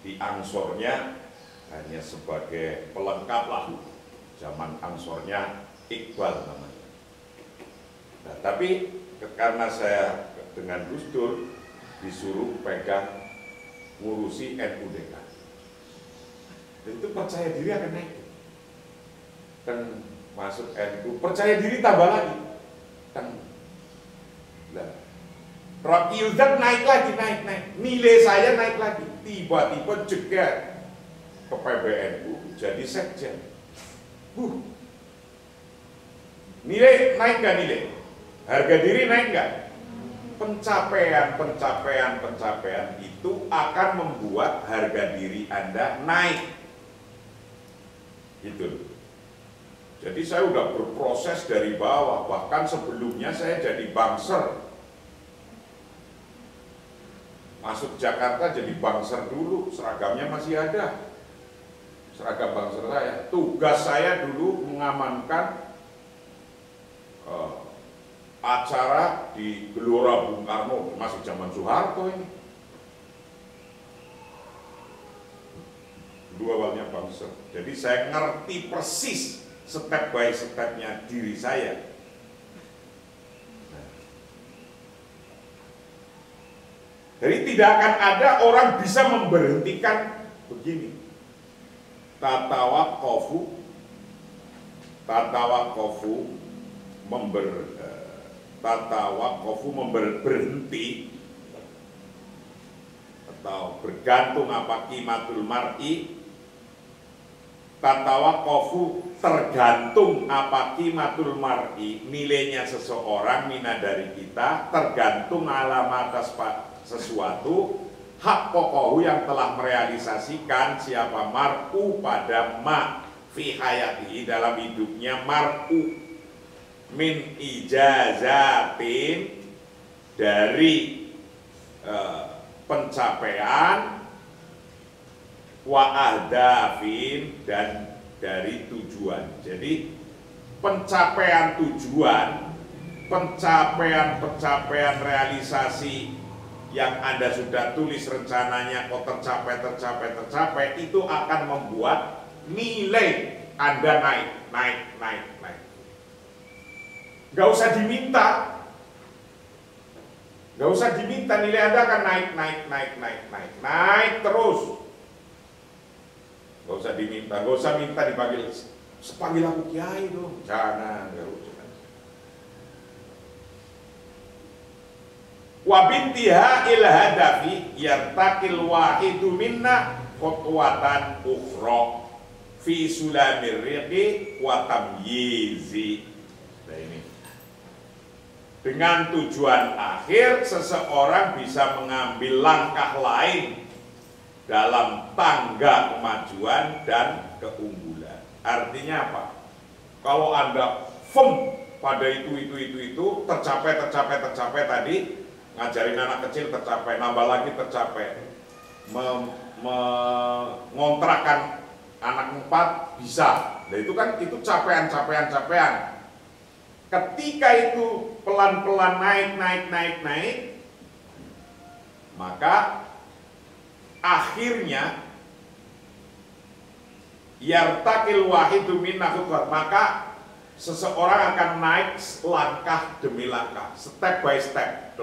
Di angsornya hanya sebagai pelengkap lah. Zaman angsornya Iqbal namanya. Nah, tapi karena saya dengan Gus Dur disuruh pegang ngurusi NUDK. Dan itu percaya diri akan naik. Dan masuk NU, percaya diri tambah lagi. Dan Rocky Yudhan naik lagi, naik. Nilai saya naik lagi. Tiba-tiba jegat ke PBNU jadi sekjen. Nilai naik gak nilai? Harga diri naik gak? Pencapaian itu akan membuat harga diri Anda naik. Gitu. Jadi saya udah berproses dari bawah, bahkan sebelumnya saya jadi bangser. Masuk Jakarta jadi bangser dulu, seragamnya masih ada. Seragam bangser saya. Tugas saya dulu mengamankan acara di Gelora Bung Karno, masih zaman Soeharto ini. Dua awalnya bangser. Jadi saya ngerti persis step by stepnya diri saya. Jadi tidak akan ada orang bisa memberhentikan begini. Tatawaqqafu berhenti atau bergantung apa qimatul mar'i. Tatawaqqafu tergantung apa qimatul mar'i, nilainya seseorang mina dari kita tergantung alamat atas sesuatu hak kokohu yang telah merealisasikan siapa mar'u pada ma fi hayati dalam hidupnya mar'u min ijazatin dari pencapaian wa ahdafin dan dari tujuan. Jadi pencapaian tujuan, pencapaian realisasi yang Anda sudah tulis rencananya kok tercapai itu akan membuat nilai Anda naik. Gak usah diminta. Nilai Anda akan naik terus. Gak usah diminta, gak usah minta dipanggil. Sepanggil aku kiai dong, jangan. Wa bintiha il hadafi yartaqil wahidu minna khutwatan ukhra fi sulamir riqi wa tamyizi. Nah ini. Dengan tujuan akhir seseorang bisa mengambil langkah lain dalam tangga kemajuan dan keunggulan. Artinya apa? Kalau Anda firm pada itu tercapai tadi, ngajarin anak kecil tercapai, nambah lagi tercapai, mengontrakkan anak 4 bisa. Nah itu kan itu capaian. Ketika itu pelan-pelan naik, maka akhirnya yartakil wahidu minnahu, maka seseorang akan naik langkah demi langkah, step by step,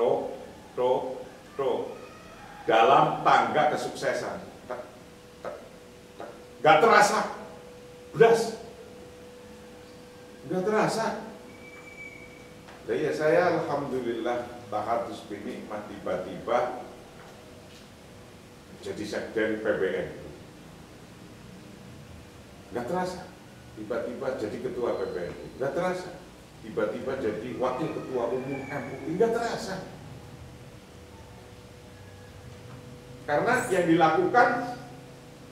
dalam tangga kesuksesan. Gak terasa, beras, gak terasa. Nah ya saya alhamdulillah tahatus binikmah tiba-tiba jadi sekjen PBN. Gak terasa, tiba-tiba jadi ketua PBN. Gak terasa, tiba-tiba jadi wakil ketua umum MUI. Gak terasa. Karena yang dilakukan,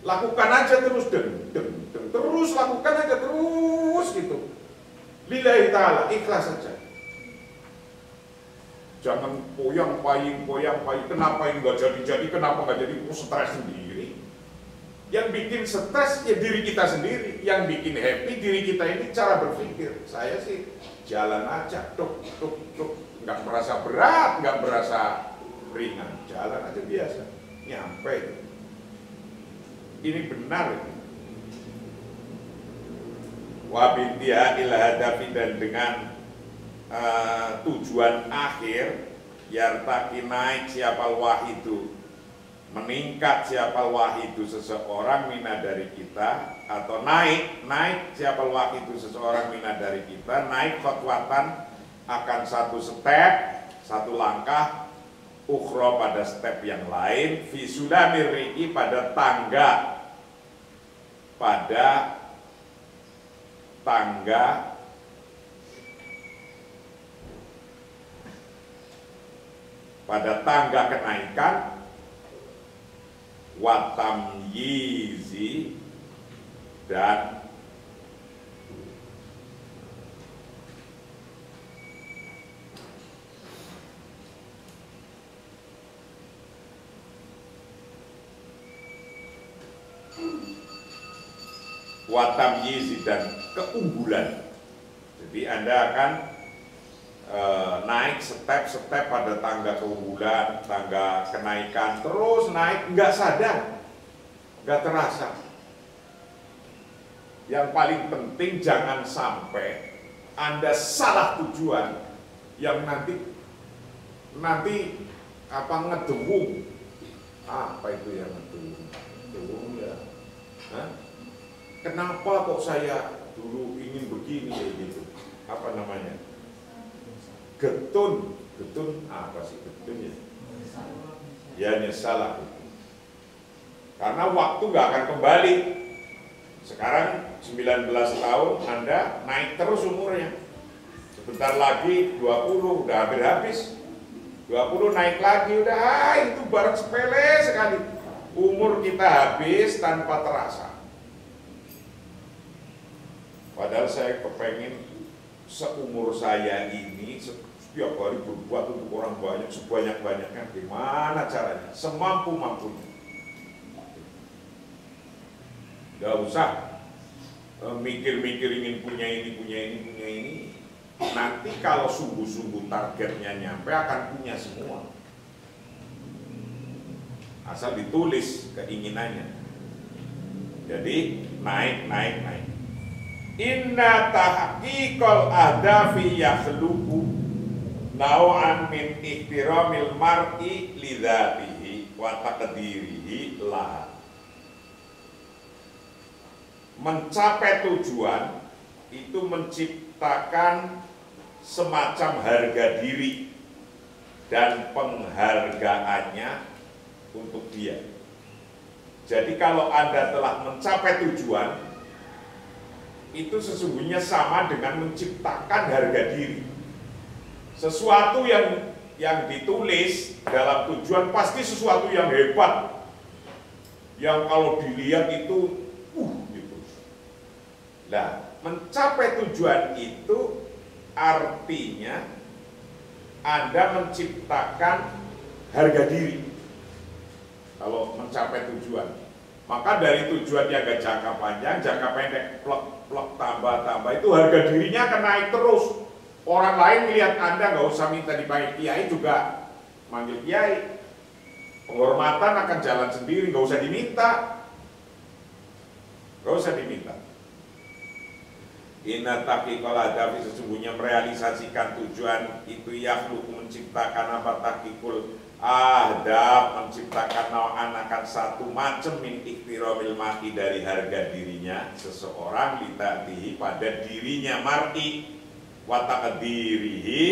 lakukan aja terus, terus lakukan aja terus gitu. Lillahi ta'ala, ikhlas saja. Jangan poyang-paying, kenapa ini nggak jadi, kenapa nggak jadi, stres sendiri. Yang bikin stres ya diri kita sendiri, yang bikin happy diri kita ini cara berpikir. Saya sih jalan aja, nggak merasa berat, nggak merasa ringan, jalan aja biasa, nyampe. Ini benar. Wabintiha ila hadafi, dan dengan tujuan akhir, yartaki naik siapal wahidu, meningkat siapal wahidu seseorang mina dari kita, atau naik siapal wahidu seseorang mina dari kita, naik khotwatan akan satu step, satu langkah, ukhra pada step yang lain, fi sulamir riqi pada tangga, pada tangga kenaikan, watam yizi, dan keunggulan. Jadi Anda akan naik step pada tangga keunggulan, tangga kenaikan, terus naik, nggak sadar, nggak terasa. Yang paling penting jangan sampai Anda salah tujuan yang nanti ngedewung. Apa itu yang ngedewung ya? Kenapa kok saya dulu ingin begini kayak gitu? Apa namanya? Getun apa sih getun ya? Ya nyesalah. Karena waktu nggak akan kembali. Sekarang 19 tahun Anda naik terus umurnya. Sebentar lagi 20 udah hampir habis. 20 naik lagi udah, itu barang sepele sekali. Umur kita habis tanpa terasa. Padahal saya kepengen seumur saya ini setiap hari berbuat untuk orang banyak, sebanyak-banyaknya. Gimana caranya? Semampu-mampunya. Gak usah mikir-mikir ingin punya ini. Nanti kalau sungguh-sungguh targetnya nyampe akan punya semua. Asal ditulis keinginannya. Jadi naik. Inna tahqiqal ahdafi yakhluqu naw'an min ihtiramil mar'i li dzatihi wa taqdirihi laha. Mencapai tujuan itu menciptakan semacam harga diri dan penghargaannya untuk dia. Jadi kalau Anda telah mencapai tujuan, itu sesungguhnya sama dengan menciptakan harga diri. Sesuatu yang ditulis dalam tujuan pasti sesuatu yang hebat, yang kalau dilihat itu gitu. Nah, mencapai tujuan itu artinya Anda menciptakan harga diri. Kalau mencapai tujuan, maka dari tujuan yang agak jangka panjang, jangka pendek, plek tambah itu harga dirinya akan naik terus. Orang lain melihat Anda nggak usah minta dipanggil kiai juga manggil kiai. Penghormatan akan jalan sendiri, nggak usah diminta. Nggak usah diminta. Inna taqiqal hadafi, sesungguhnya merealisasikan tujuan itu yakhluqu, menciptakan apa taqiqul ahdaf, menciptakan nau'an, akan satu macam min ikhtiramil mati, dari harga dirinya seseorang, litatihi, pada dirinya mar'i, wa taqdirihi,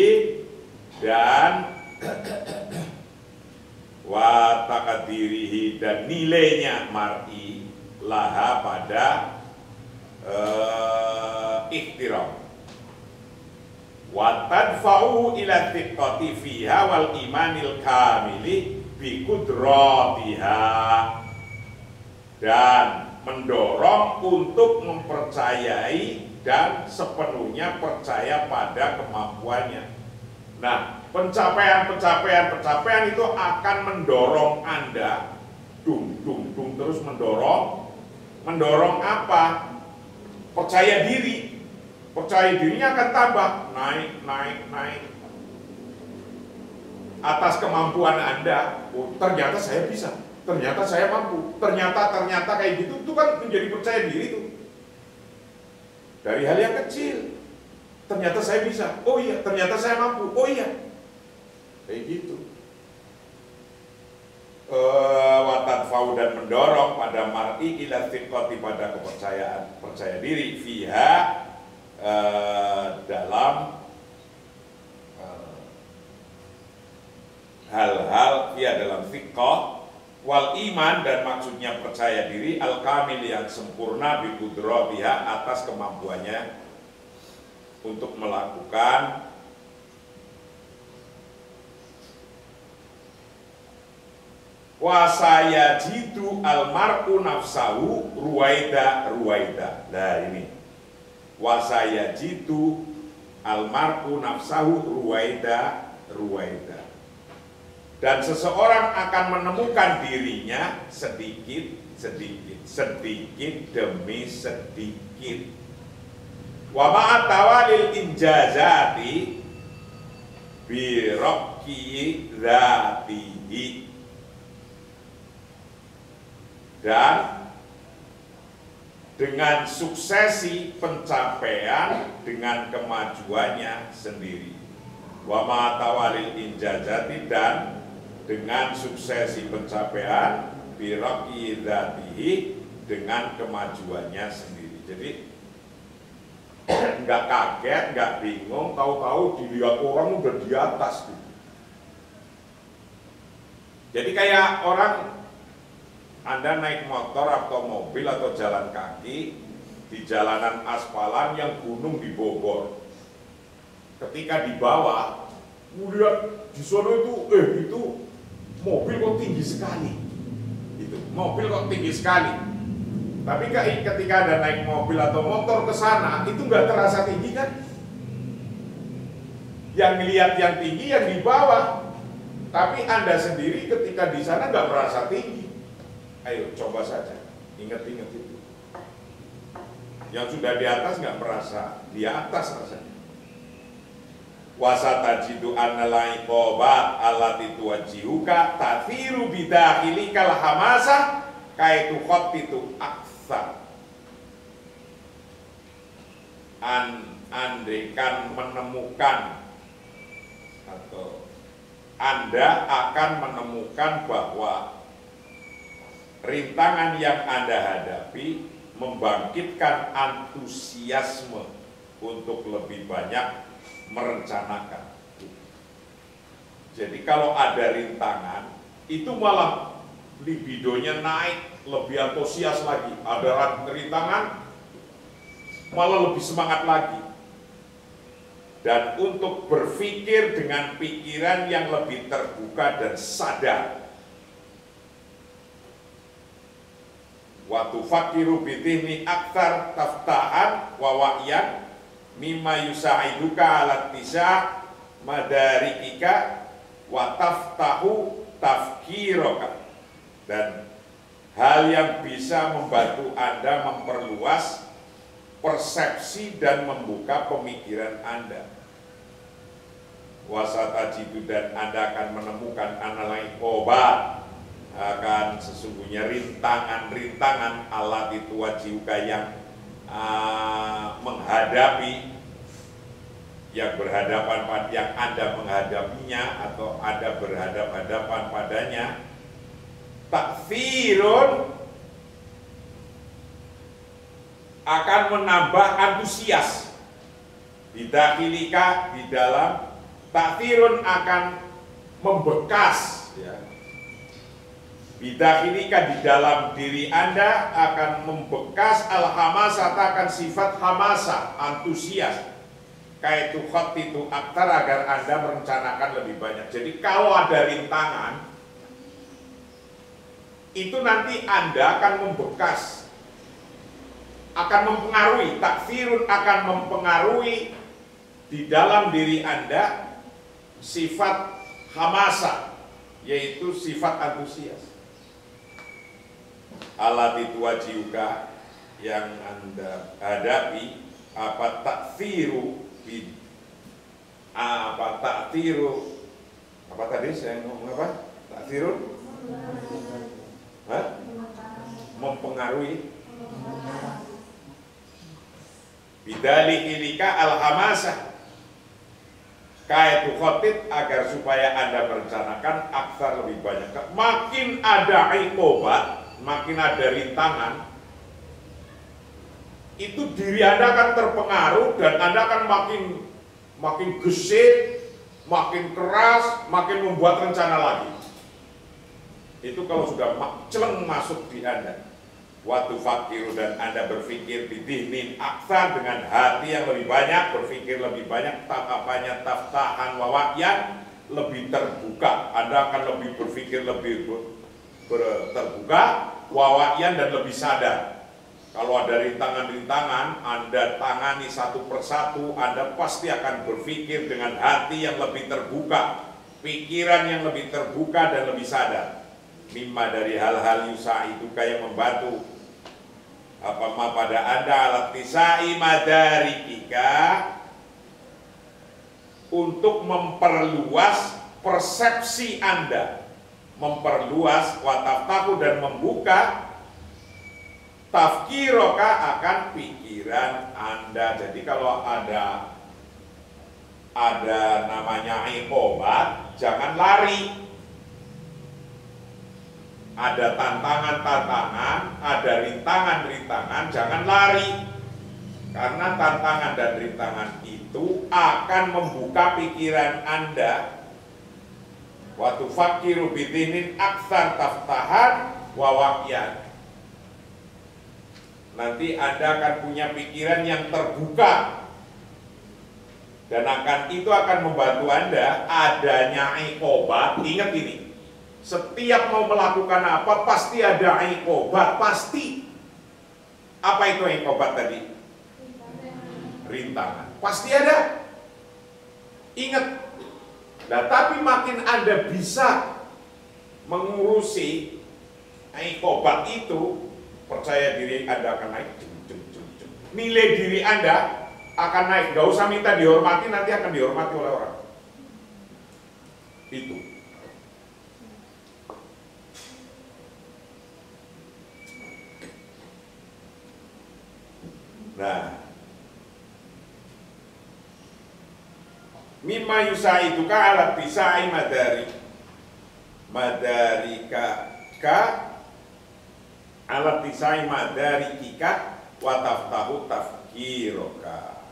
dan wa taqdirihi, dan nilainya mar'i laha, pada ikhtiram. Wa tadfa'u ila thiqati fiha wal imanil kamili bi qudratiha, dan mendorong untuk mempercayai dan sepenuhnya percaya pada kemampuannya. Nah, pencapaian itu akan mendorong Anda terus mendorong apa? Percaya diri. Percaya dirinya akan tambah, naik atas kemampuan Anda. Oh, ternyata saya bisa, ternyata saya mampu, ternyata kayak gitu, itu kan menjadi percaya diri itu. Dari hal yang kecil, ternyata saya bisa, oh iya, ternyata saya mampu, oh iya, kayak gitu. Watadfau, dan mendorong pada mar'i ila thiqati, pada kepercayaan, percaya diri, fiha, dalam hal-hal dalam thiqah, wal iman, dan maksudnya percaya diri, al kamil, yang sempurna, bi qudratiha, atas kemampuannya untuk melakukan wasaya jitu almar'u nafsahu ruwaida. Nah ini wasaya jitu almar'u nafsahu ruwaida, dan seseorang akan menemukan dirinya sedikit demi sedikit. Wa ma'at tawalil injazati bi raqi dzatihi, dan dengan suksesi pencapaian dengan kemajuannya sendiri. Wa ma tawalil injazati, dan dengan suksesi pencapaian bi raqi dzatihi, dengan kemajuannya sendiri. Jadi nggak kaget, nggak bingung, tahu-tahu dilihat orang udah di atas gitu. Jadi kayak orang, Anda naik motor atau mobil atau jalan kaki di jalanan aspalan yang gunung di Bogor. Ketika di bawah, lihat di sana itu mobil kok tinggi sekali. Itu mobil kok tinggi sekali. Tapi ketika Anda naik mobil atau motor ke sana, itu nggak terasa tinggi kan? Yang melihat yang tinggi yang di bawah. Tapi Anda sendiri ketika di sana nggak merasa tinggi. Ayo coba saja, ingat-ingat itu. Yang sudah di atas nggak merasa di atas rasanya. Wasatajidu annalai qobat allati tuwajjihuka tathiru bidakhilikal hamasah kaitu khottitu aktsar. Andaikan menemukan, atau Anda akan menemukan bahwa rintangan yang Anda hadapi membangkitkan antusiasme untuk lebih banyak merencanakan. Jadi kalau ada rintangan, itu malah libidonya naik, lebih antusias lagi. Ada rintangan, malah lebih semangat lagi. Dan untuk berpikir dengan pikiran yang lebih terbuka dan sadar. Wa tufakiru bitihni aktar taftaan wa wa'yan mimma yusa'iduka ala tisa madarikika wa taftahu tafkiroka. Dan hal yang bisa membantu Anda memperluas persepsi dan membuka pemikiran Anda. Wasatajidu, dan Anda akan menemukan analai obat, akan sesungguhnya rintangan-rintangan alat itu wajibuka yang menghadapi, yang berhadapan pada, yang Anda menghadapinya atau Anda berhadapan-hadapan padanya. Takfirun, akan menambah antusias. Bidakhilika, di dalam. Takfirun, akan membekas, ya. Bidakhilika, di dalam diri Anda akan membekas al-hamasah, akan sifat hamasah, antusias. Kaitu khatitu aktar, agar Anda merencanakan lebih banyak. Jadi kalau ada rintangan, itu nanti Anda akan membekas, akan mempengaruhi. Takfirun, akan mempengaruhi di dalam diri Anda sifat hamasa, yaitu sifat antusias. Alat itu wajibuka, yang Anda hadapi, apa takfiru, apa tadi saya ngomong apa? Takfirun, mempengaruhi. Bidali ilika al-hamasah, kaitu khotib, agar supaya Anda merencanakan aksar lebih banyak. Makin ada ikobat, makin ada rintangan, itu diri Anda akan terpengaruh dan Anda akan makin gesit, makin keras, makin membuat rencana lagi. Itu kalau sudah celeng masuk di Anda. Waktu fakir, dan Anda berpikir bidihnin aksar, dengan hati yang lebih banyak, berpikir lebih banyak, apanya taftahan wawakyan, lebih terbuka. Anda akan lebih berpikir lebih terbuka, wawakyan, dan lebih sadar. Kalau ada rintangan-rintangan, Anda tangani satu persatu. Anda pasti akan berpikir dengan hati yang lebih terbuka, pikiran yang lebih terbuka dan lebih sadar. Mimma, dari hal-hal yusa itu kayak membantu apa pada Anda alat tisai madarikika, untuk memperluas persepsi Anda, memperluas wataftahu, dan membuka tafkiroka, akan pikiran Anda. Jadi kalau ada namanya ikobat, jangan lari. Ada tantangan-tantangan, ada rintangan-rintangan, jangan lari. Karena tantangan dan rintangan itu akan membuka pikiran Anda. Waktu fakiru bidinin aksar taftahan wawakyan. Nanti Anda akan punya pikiran yang terbuka. Dan itu akan membantu Anda adanya ikobat. Ingat ini. Setiap mau melakukan apa pasti ada ikobat, pasti. Apa itu ikobat tadi? Rintangan. Pasti ada. Ingat. Nah, tapi makin Anda bisa mengurusi ikobat itu, percaya diri Anda akan naik. Nilai diri Anda akan naik. Gak usah minta dihormati, nanti akan dihormati oleh orang. Itu. Nah, mimma yusaiduka ala tisai madarika ala tisai madarikika wa taftahu tafkiroka.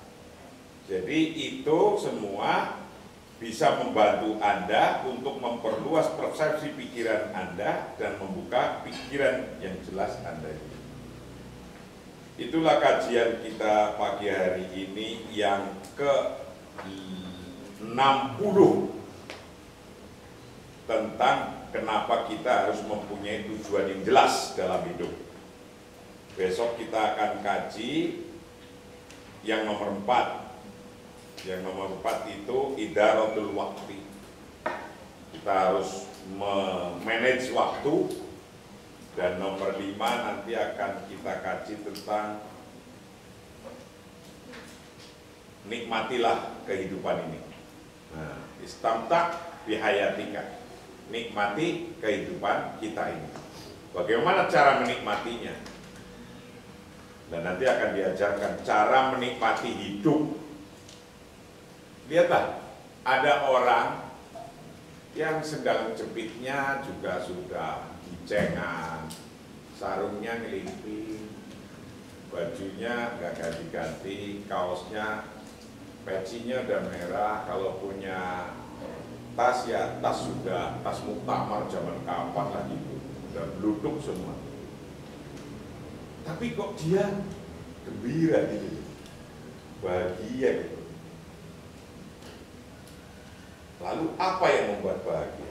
Jadi itu semua bisa membantu Anda untuk memperluas persepsi pikiran Anda dan membuka pikiran yang jelas Anda. Itulah kajian kita pagi hari ini yang ke-60 tentang kenapa kita harus mempunyai tujuan yang jelas dalam hidup. Besok kita akan kaji yang nomor 4. Yang nomor 4 itu idaratul waqti. Kita harus memanage waktu. Dan nomor 5 nanti akan kita kaji tentang nikmatilah kehidupan ini. Nah, istamta bihayatika. Nikmati kehidupan kita ini. Bagaimana cara menikmatinya? Dan nanti akan diajarkan cara menikmati hidup. Lihatlah, ada orang yang sedang jepitnya juga sudah cengan, sarungnya ngelimping, bajunya nggak ganti-ganti, kaosnya, pecinya udah merah, kalau punya tas ya tas sudah, tas muktamar zaman kapan lah gitu, udah bluduk semua. Tapi kok dia gembira gitu, bahagia gitu. Lalu apa yang membuat bahagia?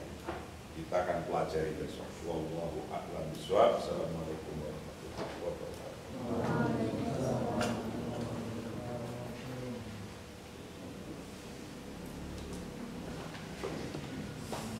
Kita akan pelajari besok. Wallahu a'lam bishawab. Assalamualaikum warahmatullahi wabarakatuh.